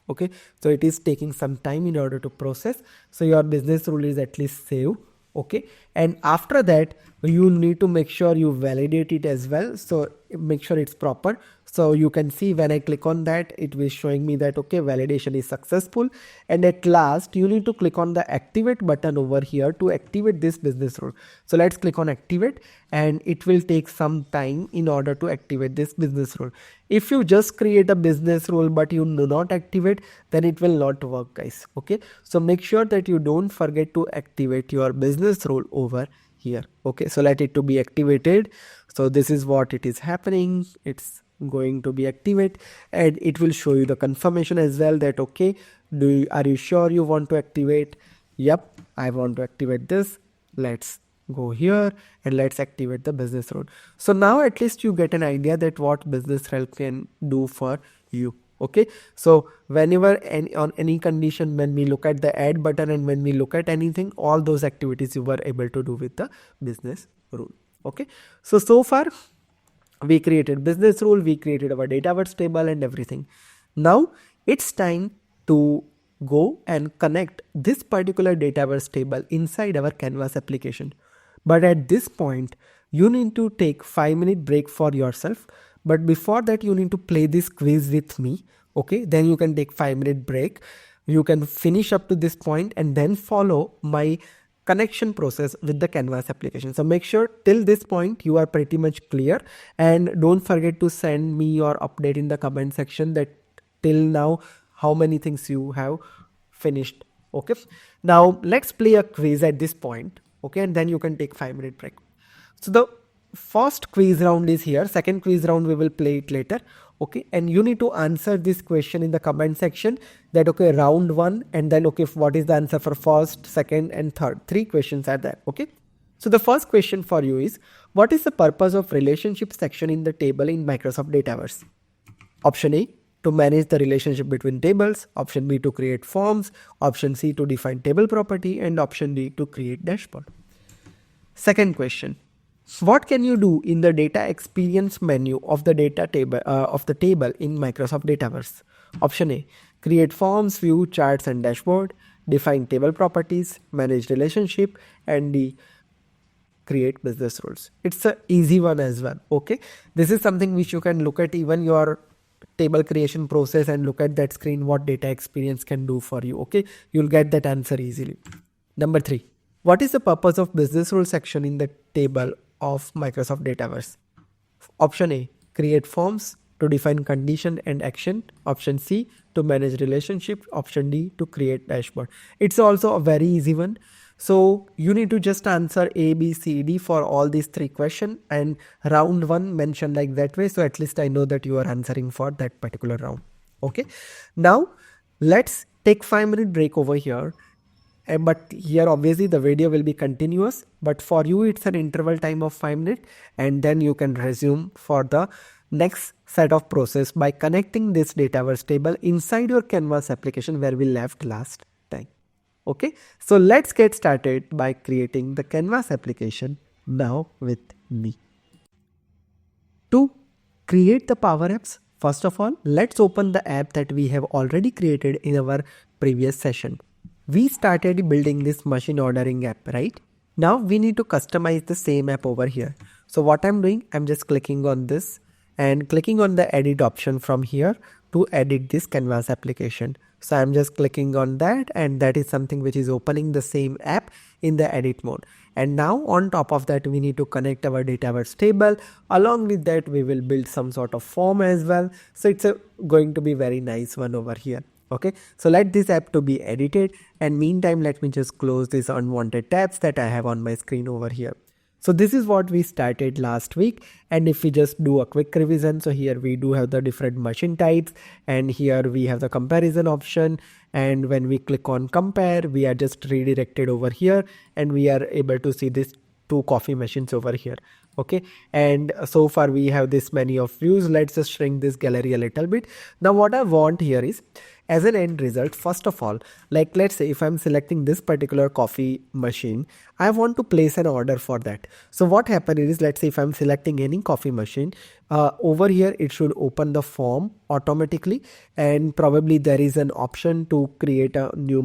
Okay, so it is taking some time in order to process. So your business rule is at least saved. Okay, and after that you need to make sure you validate it as well, so make sure it's proper. So you can see when I click on that, it will showing me that okay, validation is successful. And at last you need to click on the activate button over here to activate this business rule. So let's click on activate, and it will take some time in order to activate this business rule. If you just create a business rule but you do not activate, then it will not work, guys. Okay, so make sure that you don't forget to activate your business rule over here. Okay, so let it to be activated. So this is what it is happening. It's going to be activate, and it will show you the confirmation as well that okay, are you sure you want to activate? Yep, I want to activate this. Let's go here and let's activate the business rule. So now at least you get an idea that what business rule can do for you. Okay, so whenever on any condition, when we look at the add button and when we look at anything, all those activities you were able to do with the business rule. Okay, so far we created business rule, we created our Dataverse table and everything. Now it's time to go and connect this particular Dataverse table inside our Canvas application. But at this point, you need to take 5-minute break for yourself. But before that, you need to play this quiz with me. Okay, then you can take 5-minute break. You can finish up to this point and then follow my connection process with the Canvas application. So make sure till this point you are pretty much clear, and don't forget to send me your update in the comment section that till now how many things you have finished. Okay, now let's play a quiz at this point. Okay, and then you can take 5-minute break. So the first quiz round is here. Second quiz round we will play it later. Okay, and you need to answer this question in the comment section that okay, round 1, and then okay, what is the answer for first, second and third. 3 questions are there. Okay, so the first question for you is, what is the purpose of relationship section in the table in Microsoft Dataverse? Option A, to manage the relationship between tables. Option B, to create forms. Option C, to define table property. And option D, to create dashboard. Second question, what can you do in the data experience menu of the table in Microsoft Dataverse? Option A, create forms, view, charts and dashboard. Define table properties, manage relationship. And D, create business rules. It's an easy one as well. Okay, this is something which you can look at even your table creation process and look at that screen what data experience can do for you. Okay, you'll get that answer easily. Number 3, what is the purpose of business rule section in the table of Microsoft Dataverse? Option A, create forms. To define condition and action. Option C, to manage relationship. Option D, to create dashboard. It's also a very easy one. So you need to just answer A, B, C, D for all these 3 questions, and round 1 mentioned like that way. So at least I know that you are answering for that particular round. Okay, now let's take 5-minute break over here. But here obviously the video will be continuous, but for you it's an interval time of 5 minutes, and then you can resume for the next set of process by connecting this Dataverse table inside your Canvas application where we left last time. Okay, so let's get started by creating the Canvas application now with me. To create the Power Apps, first of all, let's open the app that we have already created in our previous session. We started building this machine ordering app, right? Now we need to customize the same app over here. So what I'm doing, I'm just clicking on this and clicking on the edit option from here to edit this Canvas application. So I'm just clicking on that, and that is something which is opening the same app in the edit mode. And now on top of that, we need to connect our Dataverse table. Along with that, we will build some sort of form as well. So it's going to be very nice one over here. Okay, so let this app to be edited, and meantime let me just close these unwanted tabs that I have on my screen over here. So this is what we started last week, and if we just do a quick revision, so here we do have the different machine types, and here we have the comparison option, and when we click on compare, we are just redirected over here, and we are able to see this two coffee machines over here. Okay, and so far we have this many of views. Let's just shrink this gallery a little bit. Now what I want here is, as an end result, first of all, like let's say if I'm selecting this particular coffee machine, I want to place an order for that. So what happens is, let's say if I'm selecting any coffee machine, over here it should open the form automatically, and probably there is an option to create a new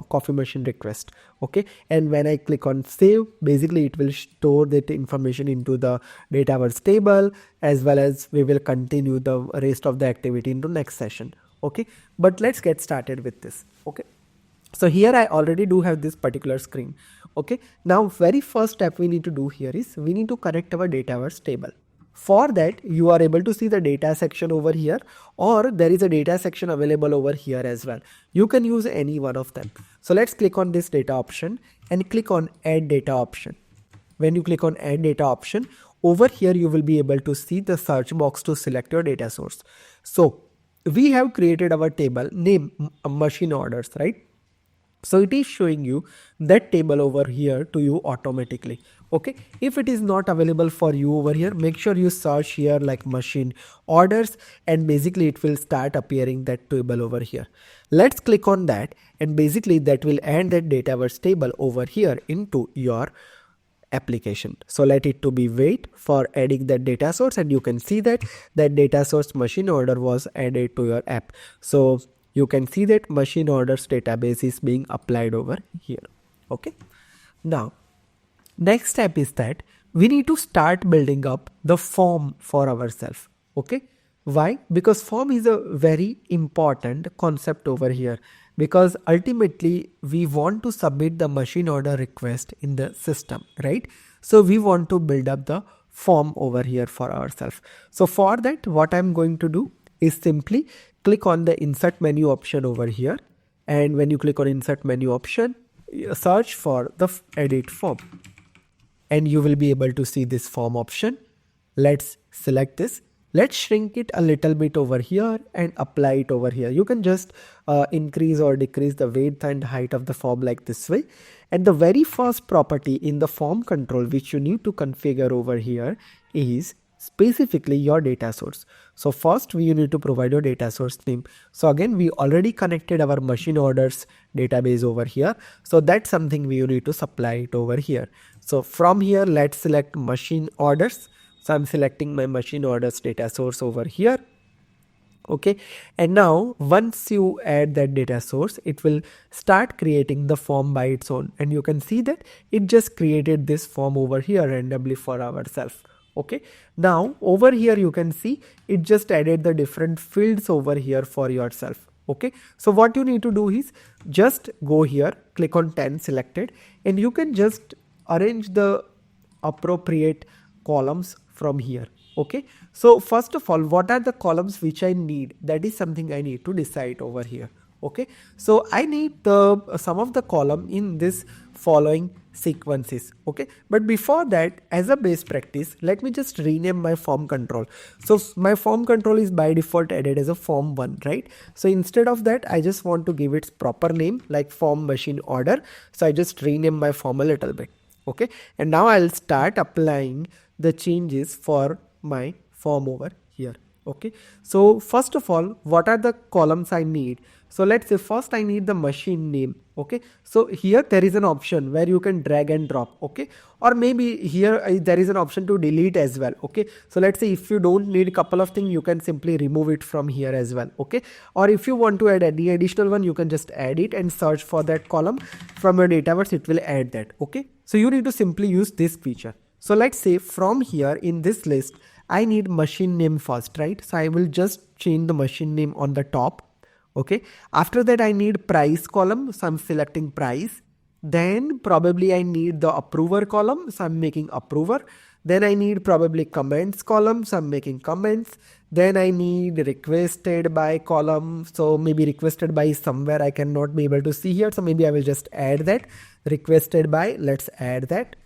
coffee machine request. Okay, and when I click on save, basically it will store that information into the Dataverse table, as well as we will continue the rest of the activity into next session. Okay, but let's get started with this. Okay, so here I already do have this particular screen. Okay, now very first step we need to do here is we need to connect our Dataverse table. For that, you are able to see the data section over here, or there is a data section available over here as well. You can use any one of them. So let's click on this data option and click on add data option. When you click on add data option, over here you will be able to see the search box to select your data source. So we have created our table name machine orders, right? So it is showing you that table over here to you automatically. Okay, if it is not available for you over here, make sure you search here like machine orders, and basically it will start appearing that table over here. Let's click on that, and basically that will add that Dataverse table over here into your application. So let it to be wait for adding that data source, and you can see that that data source machine order was added to your app. So you can see that machine orders database is being applied over here. Okay, now next step is that we need to start building up the form for ourselves. Okay, why? Because form is a very important concept over here, because ultimately we want to submit the machine order request in the system, right? So we want to build up the form over here for ourselves. So for that, what I'm going to do is simply click on the insert menu option over here, and when you click on insert menu option, search for the edit form, and you will be able to see this form option. Let's select this. Let's shrink it a little bit over here and apply it over here. You can just increase or decrease the width and height of the form like this way. And the very first property in the form control which you need to configure over here is specifically your data source. So first we need to provide your data source name. So again, we already connected our machine orders database over here. So that's something we need to supply it over here. So from here, let's select machine orders. So I'm selecting my machine orders data source over here. Okay, and now once you add that data source, it will start creating the form by its own, and you can see that it just created this form over here randomly for ourselves. Okay, now over here you can see it just added the different fields over here for yourself. Okay, so what you need to do is just go here, click on 10 selected, and you can just arrange the appropriate columns from here. Okay, so first of all, what are the columns which I need? That is something I need to decide over here. Okay, so I need the some of the column in this following sequences. Okay, but before that, as a base practice, let me just rename my form control. So my form control is by default added as a form 1, right? So instead of that, I just want to give its proper name like form machine order. So I just rename my form a little bit. Okay, and now I'll start applying the changes for my form over here. Okay, so first of all, what are the columns I need? So let's say first I need the machine name. Okay, so here there is an option where you can drag and drop. Okay, or maybe here there is an option to delete as well. Okay, so let's say if you don't need a couple of things, you can simply remove it from here as well. Okay, or if you want to add any additional one, you can just add it and search for that column from your Dataverse. It will add that. Okay, so you need to simply use this feature. So let's say from here in this list, I need machine name first, right? So I will just change the machine name on the top. Okay, after that I need price column, so I'm selecting price. Then probably I need the approver column, so I'm making approver. Then I need probably comments column, so I'm making comments. Then I need requested by column, so maybe requested by somewhere I cannot be able to see here, so maybe I will just add that requested by. Let's add that,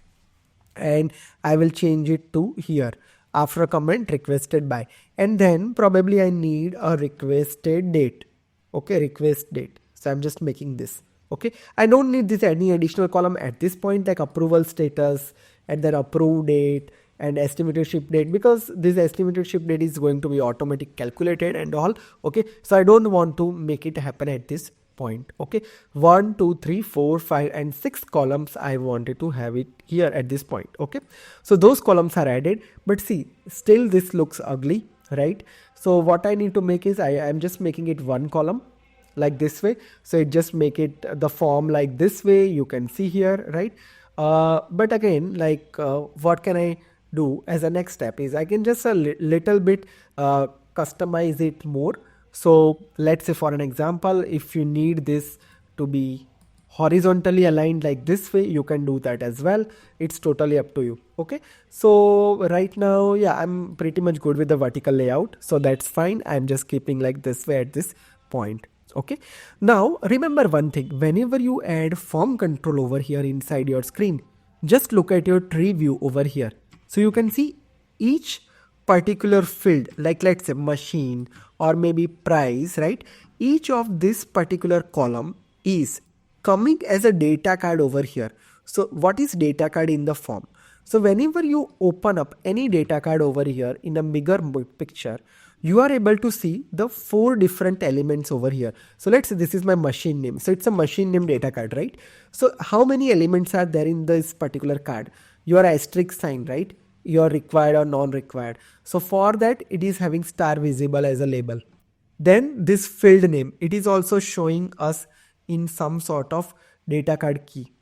and I will change it to here after a comment requested by. And then probably I need a requested date. Okay, request date. So I'm just making this. Okay, I don't need this any additional column at this point, like approval status and then approve date and estimated ship date, because this estimated ship date is going to be automatic calculated and all. Okay, so I don't want to make it happen at this point. Okay, 1 2 3 4 5 and 6 columns I wanted to have it here at this point. Okay, so those columns are added, but see, still this looks ugly, right? So what I need to make is I am just making it one column like this way, so it just make it the form like this way, you can see here, right? But again, like what can I do as a next step is I can just a little bit customize it more. So let's say for an example, if you need this to be horizontally aligned like this way, you can do that as well. It's totally up to you. Okay, so right now, yeah, I'm pretty much good with the vertical layout, so that's fine. I'm just keeping like this way at this point. Okay, now remember one thing, whenever you add form control over here inside your screen, just look at your tree view over here. So you can see each particular field, like let's say machine or maybe price, right? Each of this particular column is coming as a data card over here. So what is data card in the form? So whenever you open up any data card over here in a bigger picture, you are able to see the 4 different elements over here. So let's say this is my machine name. So it's a machine name data card, right? So how many elements are there in this particular card? Your asterisk sign, right? Your required or non-required. So for that, it is having star visible as a label. Then this field name, it is also showing us in some sort of data card key.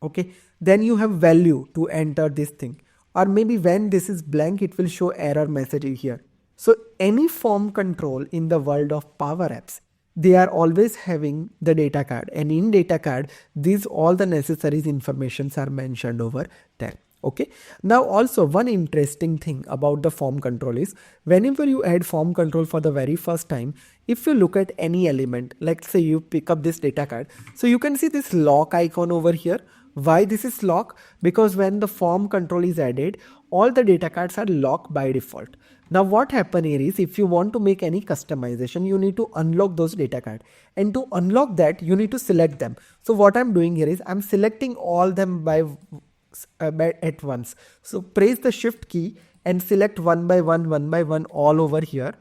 Okay, then you have value to enter this thing, or maybe when this is blank, it will show error message here. So any form control in the world of Power Apps, they are always having the data card, and in data card, these all the necessary informations are mentioned over there. Okay, now also one interesting thing about the form control is whenever you add form control for the very first time, if you look at any element, like say you pick up this data card, so you can see this lock icon over here. Why this is lock? Because when the form control is added, all the data cards are locked by default. Now what happen here is if you want to make any customization, you need to unlock those data cards, and to unlock that you need to select them. So what I'm doing here is I'm selecting all them by at once. So press the shift key and select one by one all over here.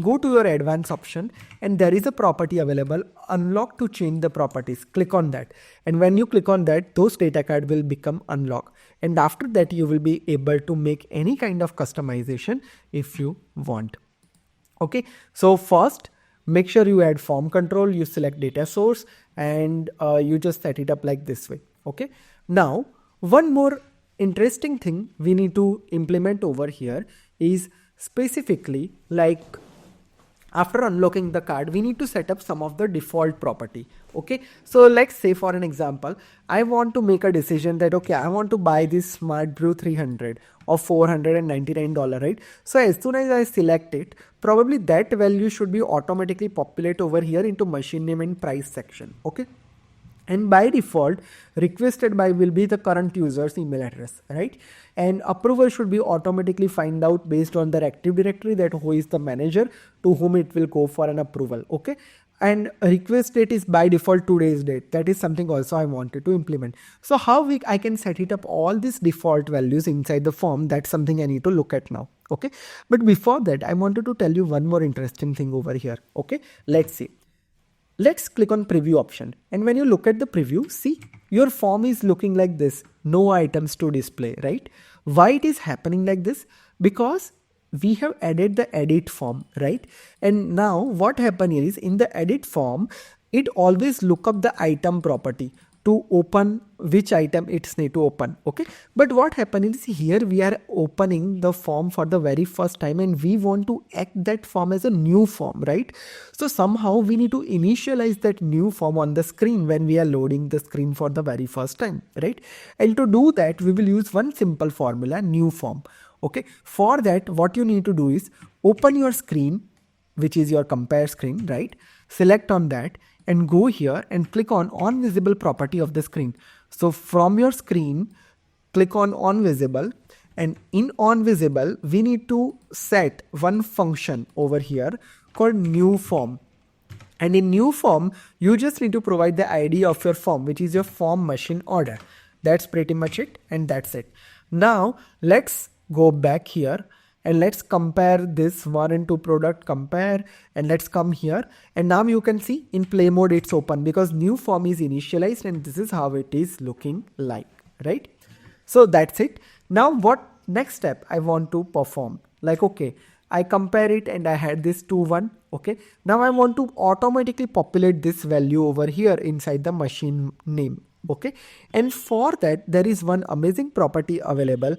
Go to your advanced option and there is a property available, unlock to change the properties. Click on that, and when you click on that, those data card will become unlocked, and after that you will be able to make any kind of customization if you want. Okay, so first make sure you add form control, you select data source, and you just set it up like this way. Okay, now one more interesting thing we need to implement over here is specifically like after unlocking the card, we need to set up some of the default property. Okay, so let's say for an example, I want to make a decision that okay, I want to buy this Smart Brew 300 or $499, right? So as soon as I select it, probably that value should be automatically populate over here into machine name and price section. Okay, and by default, requested by will be the current user's email address, right? And approval should be automatically find out based on their Active Directory that who is the manager to whom it will go for an approval. Okay, and request date is by default today's date. That is something also I wanted to implement. So how I can set it up all these default values inside the form, that's something I need to look at now. Okay, but before that, I wanted to tell you one more interesting thing over here. Okay, let's see. Let's click on preview option, and when you look at the preview, see your form is looking like this, no items to display, right? Why it is happening like this? Because we have added the edit form, right? And now what happened here is in the edit form, it always look up the item property to open which item it's need to open. Okay, but what happens is here we are opening the form for the very first time and we want to act that form as a new form, right? So somehow we need to initialize that new form on the screen when we are loading the screen for the very first time, right? And to do that we will use one simple formula, new form. Okay, for that what you need to do is open your screen, which is your compare screen, right? Select on that and go here and click on visible property of the screen. So from your screen, click on visible, and in on visible, we need to set one function over here called new form. And in new form, you just need to provide the ID of your form, which is your form machine order. That's pretty much it, and that's it. Now let's go back here and let's compare this 1 and 2 product, compare, and let's come here, and now you can see in play mode it's open because new form is initialized and this is how it is looking like, right? So that's it. Now what next step I want to perform, like, okay, I compare it and I had this 2 1. Okay, now I want to automatically populate this value over here inside the machine name. Okay, and for that there is one amazing property available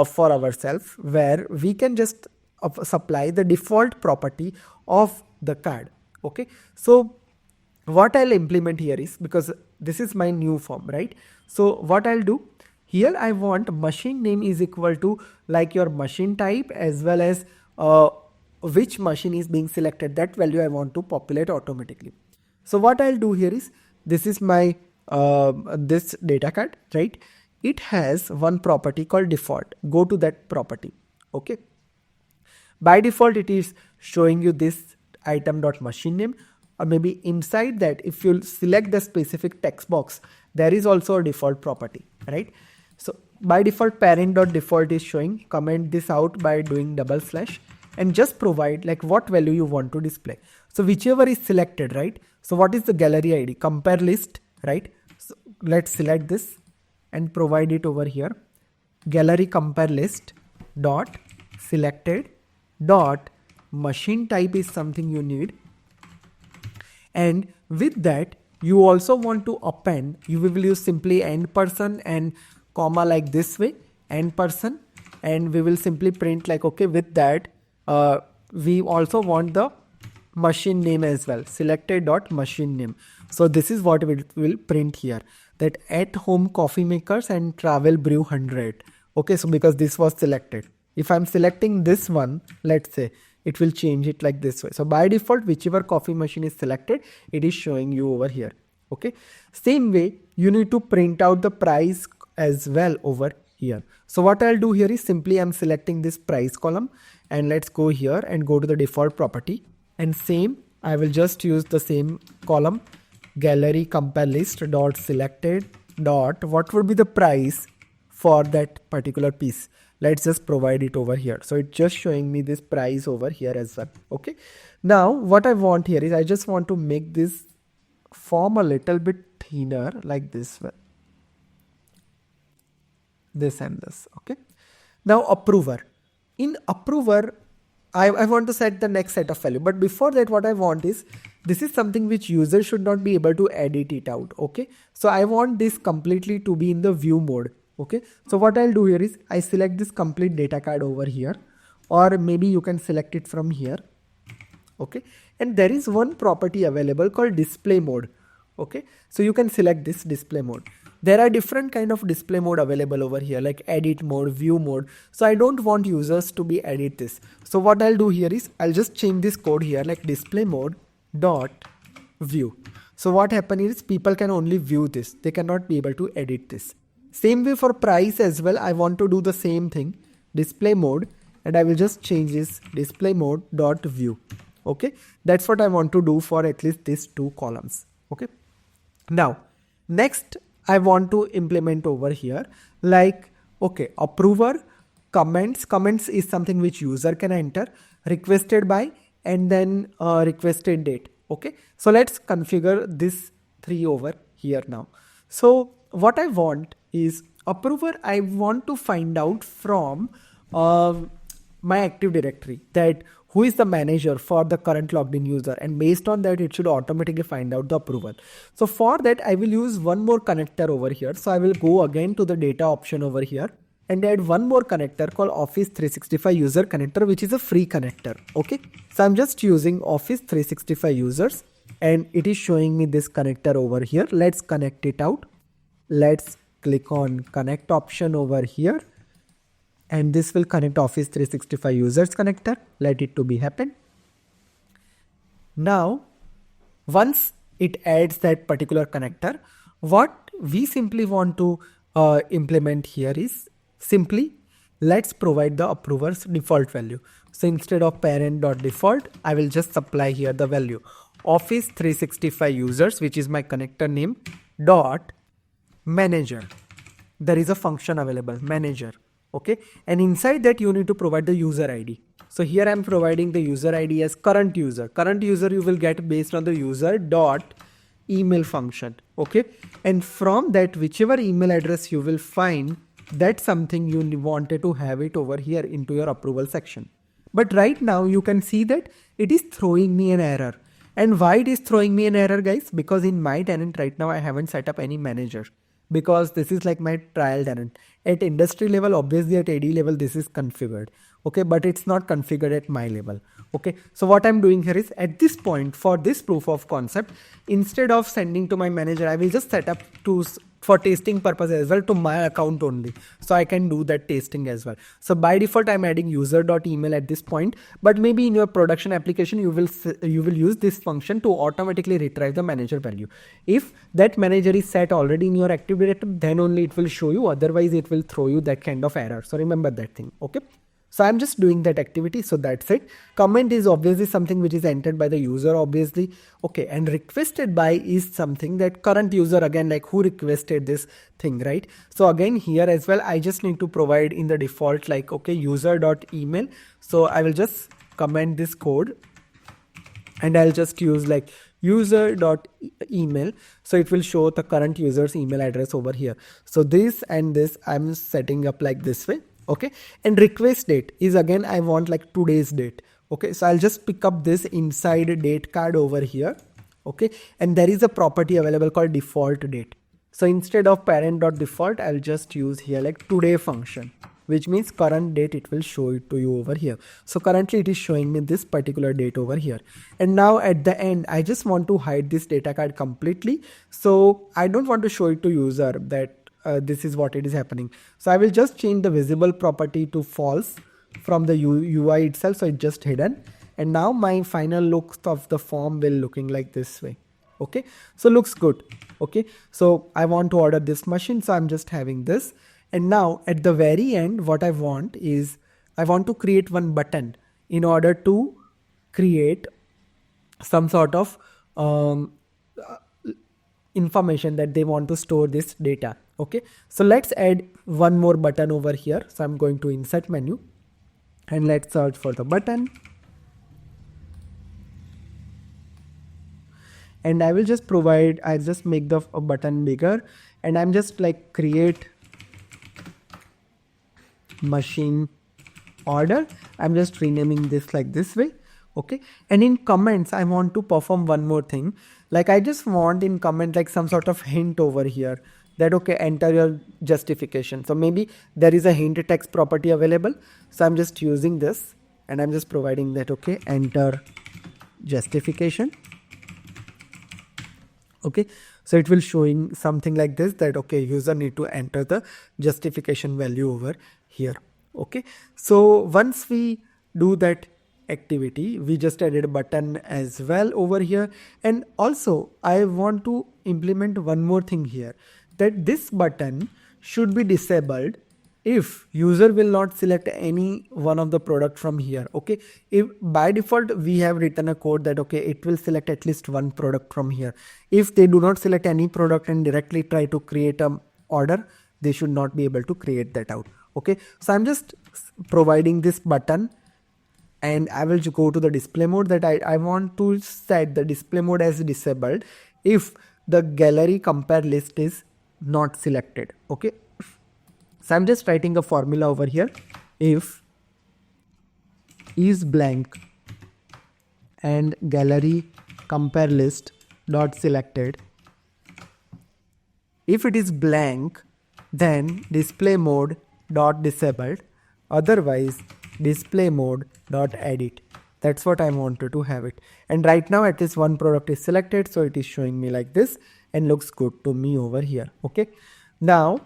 for ourselves where we can just supply the default property of the card. Okay, so what I'll implement here is, because this is my new form, right? So what I'll do here, I want machine name is equal to like your machine type as well as which machine is being selected. That value I want to populate automatically. So what I'll do here is, this is my this data card, right? It has one property called default. Go to that property. Okay, by default it is showing you this item.machine name, or maybe inside that if you select the specific text box, there is also a default property, right? So by default parent.default is showing. Comment this out by doing / and just provide like what value you want to display. So whichever is selected, right? So what is the gallery ID? Compare list, right? So let's select this and provide it over here. Gallery compare list dot selected dot machine type is something you need. And with that, you also want to append, you will use simply end person and comma like this way, end person, and we will simply print like, okay, with that, we also want the machine name as well, selected dot machine name. So this is what we will print here, that at home coffee makers and travel brew 100. Okay, so because this was selected, if I'm selecting this one, let's say, it will change it like this way. So by default, whichever coffee machine is selected, it is showing you over here. Okay, same way you need to print out the price as well over here. So what I'll do here is simply I'm selecting this price column, and let's go here and go to the default property, and same I will just use the same column, gallery compare list dot selected dot what would be the price for that particular piece. Let's just provide it over here. So it's just showing me this price over here as well. Okay, now what I want here is I just want to make this form a little bit thinner like this way, this and this. Okay, now approver. In approver, I want to set the next set of value, but before that what I want is, this is something which user should not be able to edit it out. Okay, so I want this completely to be in the view mode. Okay, so what I'll do here is I select this complete data card over here, or maybe you can select it from here. Okay, and there is one property available called display mode. Okay, so you can select this display mode. There are different kind of display mode available over here, like edit mode, view mode. So I don't want users to be edit this. So what I'll do here is I'll just change this code here, like display mode dot view. So what happens is people can only view this, they cannot be able to edit this. Same way for price as well, I want to do the same thing, display mode, and I will just change this display mode dot view. Okay, that's what I want to do for at least these two columns. Okay, now next I want to implement over here, like, okay, approver, comments is something which user can enter, requested by, and then requested date. Okay, so let's configure this 3 over here now. So what I want is approver, I want to find out from my Active Directory, that who is the manager for the current logged in user, and based on that it should automatically find out the approval. So for that I will use one more connector over here. So I will go again to the data option over here and add one more connector called Office 365 user connector, which is a free connector. Okay, so I'm just using Office 365 users and it is showing me this connector over here. Let's connect it out. Let's click on connect option over here and this will connect Office 365 users connector. Let it to be happen. Now once it adds that particular connector, what we simply want to implement here is simply let's provide the approver's default value. So instead of parent.default, I will just supply here the value Office 365 users, which is my connector name, dot manager. There is a function available, manager. Okay, and inside that you need to provide the user ID. So here I am providing the user ID as current user. Current user you will get based on the user dot email function. Okay, and from that whichever email address you will find, that's something you wanted to have it over here into your approval section. But right now you can see that it is throwing me an error. And why it is throwing me an error, guys? Because in my tenant right now I haven't set up any manager, because this is like my trial tenant. At industry level, obviously at AD level this is configured. Okay, but it's not configured at my level. Okay, so what I'm doing here is at this point for this proof of concept, instead of sending to my manager, I will just set up for testing purpose as well to my account only, so I can do that testing as well. So by default I'm adding user.email at this point, but maybe in your production application you will use this function to automatically retrieve the manager value. If that manager is set already in your Active Directory, then only it will show you, otherwise it will throw you that kind of error. So remember that thing. Okay, so I'm just doing that activity. So that's it. Comment is obviously something which is entered by the user, obviously. Okay, and requested by is something that current user, again, like who requested this thing, right? So again here as well I just need to provide in the default like, okay, user.email. So I will just comment this code and I'll just use like user.email. So it will show the current user's email address over here. So this and this I'm setting up like this way. Okay, and request date is again I want like today's date. Okay, so I'll just pick up this inside date card over here. Okay, and there is a property available called default date. So instead of parent.default, I'll just use here like today function, which means current date. It will show it to you over here. So currently it is showing me this particular date over here. And now at the end I just want to hide this data card completely. So I don't want to show it to user that this is what it is happening. So I will just change the visible property to false from the UI itself, so it's just hidden. And now my final look of the form will looking like this way. Okay, so looks good. Okay, so I want to order this machine, so I'm just having this. And now at the very end what I want is I want to create one button in order to create some sort of information that they want to store this data. Okay, so let's add one more button over here. So I'm going to insert menu and let's search for the button. And I will just provide, I'll just make the button bigger and I'm just like create machine order. I'm just renaming this like this way. Okay, and in comments I want to perform one more thing. Like I just want in comment like some sort of hint over here that okay, enter your justification. So maybe there is a hint text property available. So I'm just using this and I'm just providing that okay, enter justification. Okay, so it will showing something like this that okay, user need to enter the justification value over here. Okay, so once we do that activity, we just added a button as well over here. And also I want to implement one more thing here, that this button should be disabled if user will not select any one of the product from here. Okay, if by default we have written a code that okay, it will select at least one product from here. If they do not select any product and directly try to create a order, they should not be able to create that out. Okay, so I'm just providing this button and I will go to the display mode that I want to set the display mode as disabled if the gallery compare list is not selected. Okay, so I'm just writing a formula over here. If is blank and gallery compare list dot selected. If it is blank, then display mode dot disabled, otherwise display mode dot edit. That's what I wanted to have it. And right now at least one product is selected, so it is showing me like this and looks good to me over here. Okay, now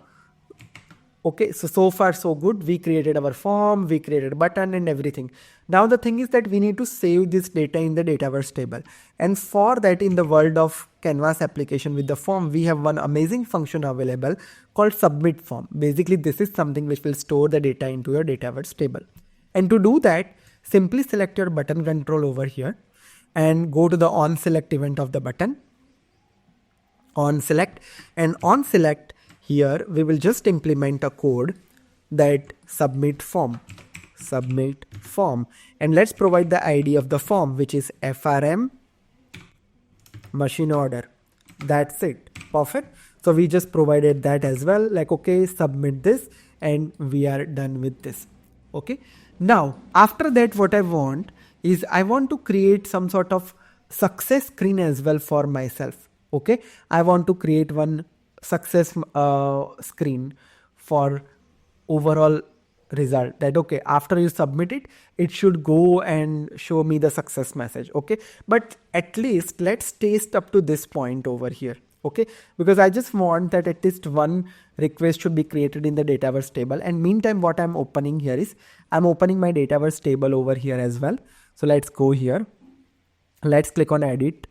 okay, so far so good. We created our form, we created a button and everything. Now the thing is that we need to save this data in the Dataverse table. And for that, in the world of Canvas application with the form, we have one amazing function available called submit form. Basically, this is something which will store the data into your Dataverse table. And to do that, simply select your button control over here and go to the on select event of the button. On select, and on select, here we will just implement a code that submit form, and let's provide the ID of the form, which is FRM machine order. That's it. Perfect. So we just provided that as well, like, okay, submit this, and we are done with this. Okay, now after that, what I want is I want to create some sort of success screen as well for myself. Okay, I want to create one success screen for overall result, that okay, after you submit it, it should go and show me the success message. Okay, but at least let's taste up to this point over here. Okay, because I just want that at least one request should be created in the Dataverse table. And meantime, what I'm opening here is I'm opening my Dataverse table over here as well. So let's go here, let's click on edit,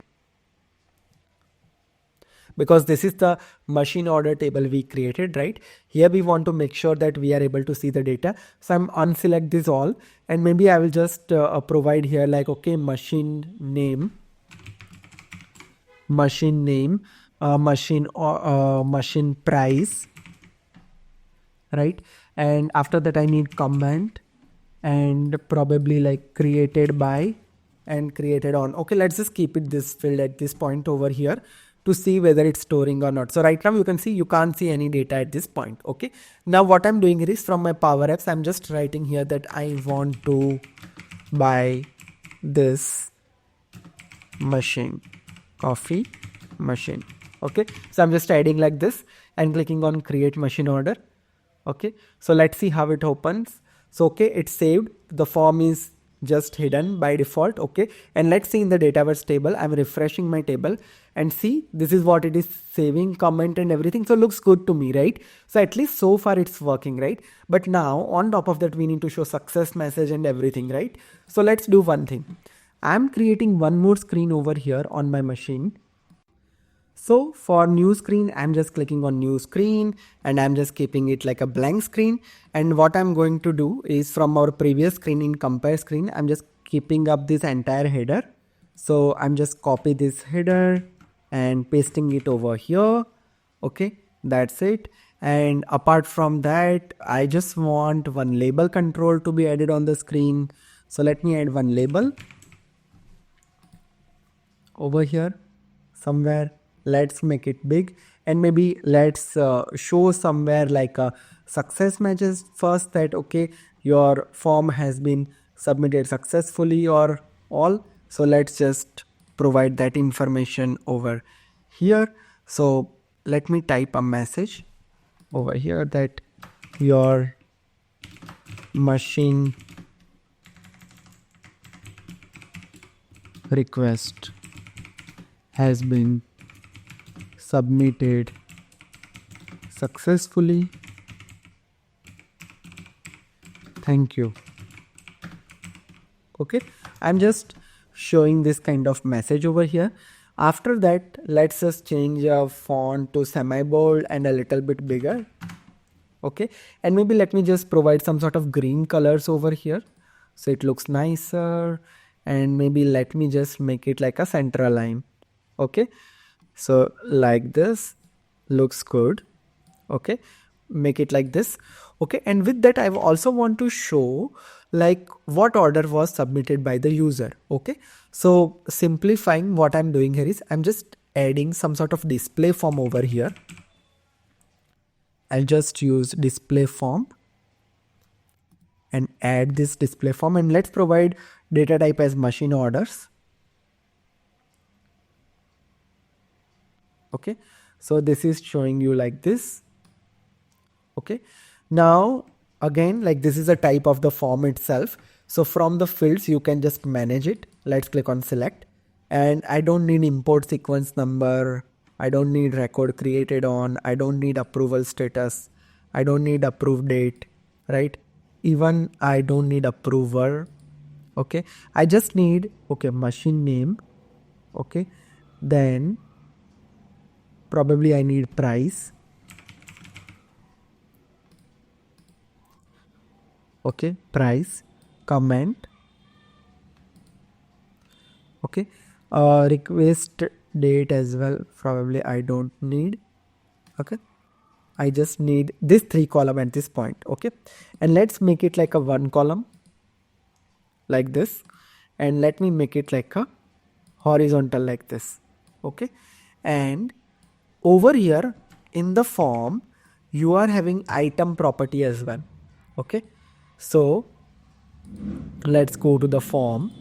because this is the machine order table we created, right? Here we want to make sure that we are able to see the data. So I'm unselect this all, and maybe I will just provide here like, okay, machine name, machine price, right? And after that I need comment and probably like created by and created on. Okay, let's just keep it this field at this point over here to see whether it's storing or not. So right now you can see you can't see any data at this point. Okay, now what I'm doing here is from my Power Apps, I'm just writing here that I want to buy this machine, coffee machine. Okay, so I'm just adding like this and clicking on create machine order. Okay, so let's see how it opens. So okay, it's saved. The form is just hidden by default. Okay, and let's see in the Dataverse table, I'm refreshing my table and see this is what it is saving, comment and everything. So looks good to me, right? So at least so far it's working, right? But now on top of that, we need to show success message and everything, right? So let's do one thing. I'm creating one more screen over here on my machine. So for new screen, I'm just clicking on new screen and I'm just keeping it like a blank screen. And what I'm going to do is from our previous screen in compare screen, I'm just keeping up this entire header. So I'm just copy this header and pasting it over here. Okay, that's it. And apart from that, I just want one label control to be added on the screen. So let me add one label over here somewhere. Let's make it big and maybe let's show somewhere like a success message first, that okay, your form has been submitted successfully or all. So let's just provide that information over here. So let me type a message over here that your machine request has been submitted successfully. Thank you. Okay, I'm just showing this kind of message over here. After that, let's just change a font to semi-bold and a little bit bigger. Okay, and maybe let me just provide some sort of green colors over here so it looks nicer, and maybe let me just make it like a central line. Okay, so like this looks good. Okay, make it like this. Okay, and with that I also want to show like what order was submitted by the user. Okay, so simplifying, what I'm doing here is I'm just adding some sort of display form over here. I'll just use display form and add this display form, and let's provide data type as machine orders. Okay, so this is showing you like this. Okay, now again, like this is a type of the form itself. So from the fields you can just manage it. Let's click on select, and I don't need import sequence number, I don't need record created on, I don't need approval status, I don't need approved date, right? Even I don't need approver. Okay, I just need, okay, machine name. Okay, then probably I need price. Okay, price, comment. Okay, request date as well, probably I don't need. Okay, I just need this 3 column at this point. Okay, and let's make it like a 1 column like this, and let me make it like a horizontal like this. Okay, and over here in the form you are having item property as well. Okay, so let's go to the form,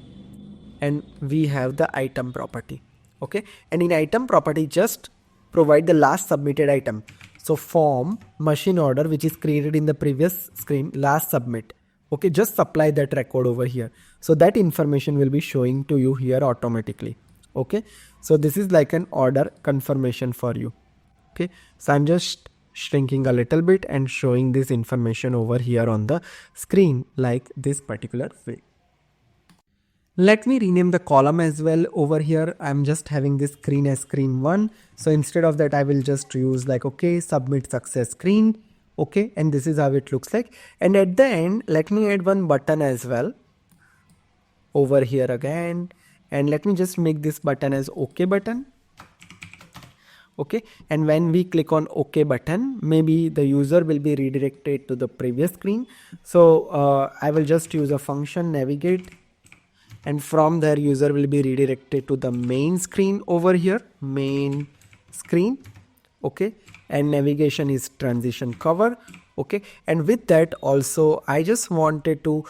and we have the item property. Okay, and in item property just provide the last submitted item. So form machine order, which is created in the previous screen, last submit. Okay, just supply that record over here, so that information will be showing to you here automatically. Okay, so this is like an order confirmation for you. Okay, so I'm just shrinking a little bit and showing this information over here on the screen like this particular way. Let me rename the column as well. Over here I'm just having this screen as screen 1, so instead of that I will just use like, okay, submit success screen. Okay, and this is how it looks like, and at the end let me add one button as well over here again, and let me just make this button as OK button. Okay, and when we click on OK button, maybe the user will be redirected to the previous screen. So I will just use a function navigate, and from there user will be redirected to the main screen over here, main screen. Okay, and navigation is transition cover. Okay, and with that also I just wanted to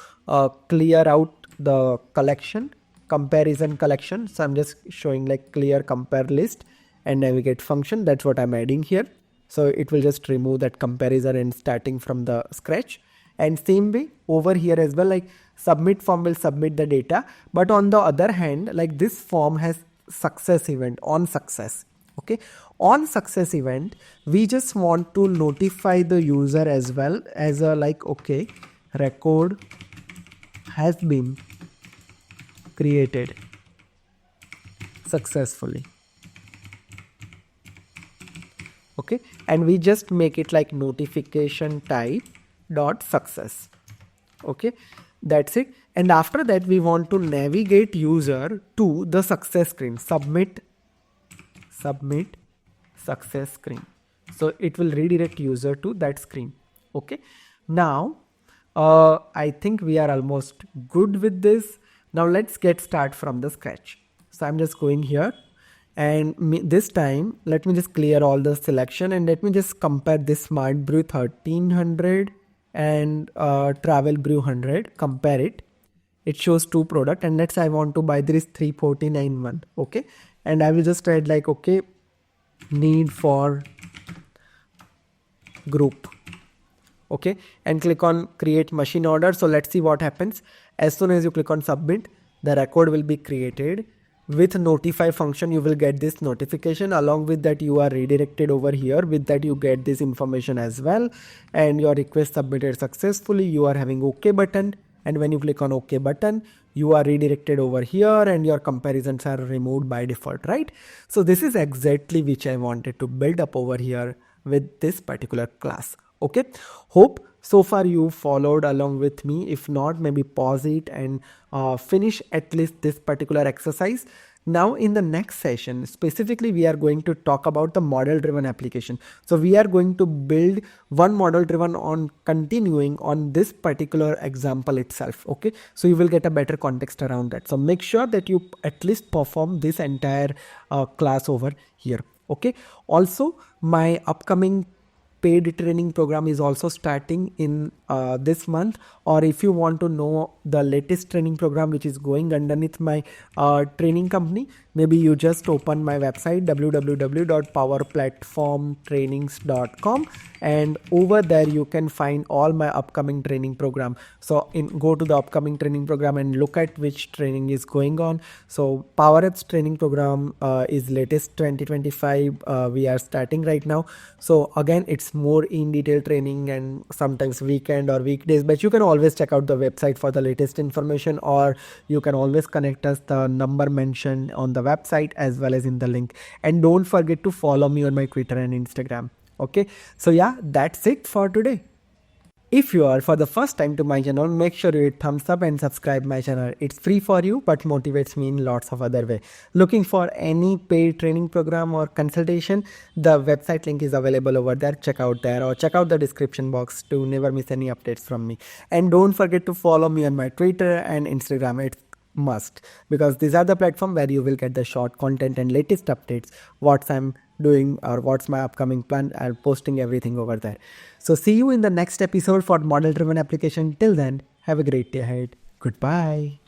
clear out the collection, comparison collection. So I'm just showing like clear compare list and navigate function. That's what I'm adding here. So it will just remove that comparison and starting from the scratch. And same way over here as well, like submit form will submit the data, but on the other hand, like this form has success event, on success. Okay, on success event we just want to notify the user as well as a like, okay, record has been created successfully. Okay, and we just make it like notification type dot success. Okay, that's it. And after that we want to navigate user to the success screen, submit success screen, so it will redirect user to that screen. Okay, now I think we are almost good with this. Now let's get start from the scratch. So I'm just going here, and this time let me just clear all the selection, and let me just compare this Smart Brew 1300 and Travel Brew 100. Compare it. It shows 2 product, and let's say I want to buy this 349 okay, and I will just add like, okay, need for group. Okay, and click on create machine order. So let's see what happens. As soon as you click on submit, the record will be created. With notify function you will get this notification. Along with that you are redirected over here. With that you get this information as well, and your request submitted successfully. You are having OK button, and when you click on OK button you are redirected over here, and your comparisons are removed by default, right? So this is exactly which I wanted to build up over here with this particular class. Okay, hope so far you followed along with me. If not, maybe pause it and finish at least this particular exercise. Now in the next session specifically we are going to talk about the model driven application. So we are going to build one model driven on continuing on this particular example itself. Okay, so you will get a better context around that. So make sure that you at least perform this entire class over here. Okay, also my upcoming paid training program is also starting in this month, or if you want to know the latest training program which is going underneath my training company, maybe you just open my website www.powerplatformtrainings.com, and over there you can find all my upcoming training program. So go to the upcoming training program and look at which training is going on. So Power Apps training program is latest 2025, we are starting right now. So again, it's more in detail training and sometimes weekend or weekdays, but you can always check out the website for the latest information, or you can always connect us, the number mentioned on the website as well as in the link. And don't forget to follow me on my Twitter and Instagram. Okay, so yeah, that's it for today. If you are for the first time to my channel, make sure you hit thumbs up and subscribe my channel. It's free for you but motivates me in lots of other way. Looking for any paid training program or consultation, the website link is available over there. Check out there, or check out the description box to never miss any updates from me. And don't forget to follow me on my Twitter and Instagram. It's must, because these are the platform where you will get the short content and latest updates, what I'm doing or what's my upcoming plan. I'm posting everything over there. So see you in the next episode for model driven application. Till then, have a great day ahead. Goodbye.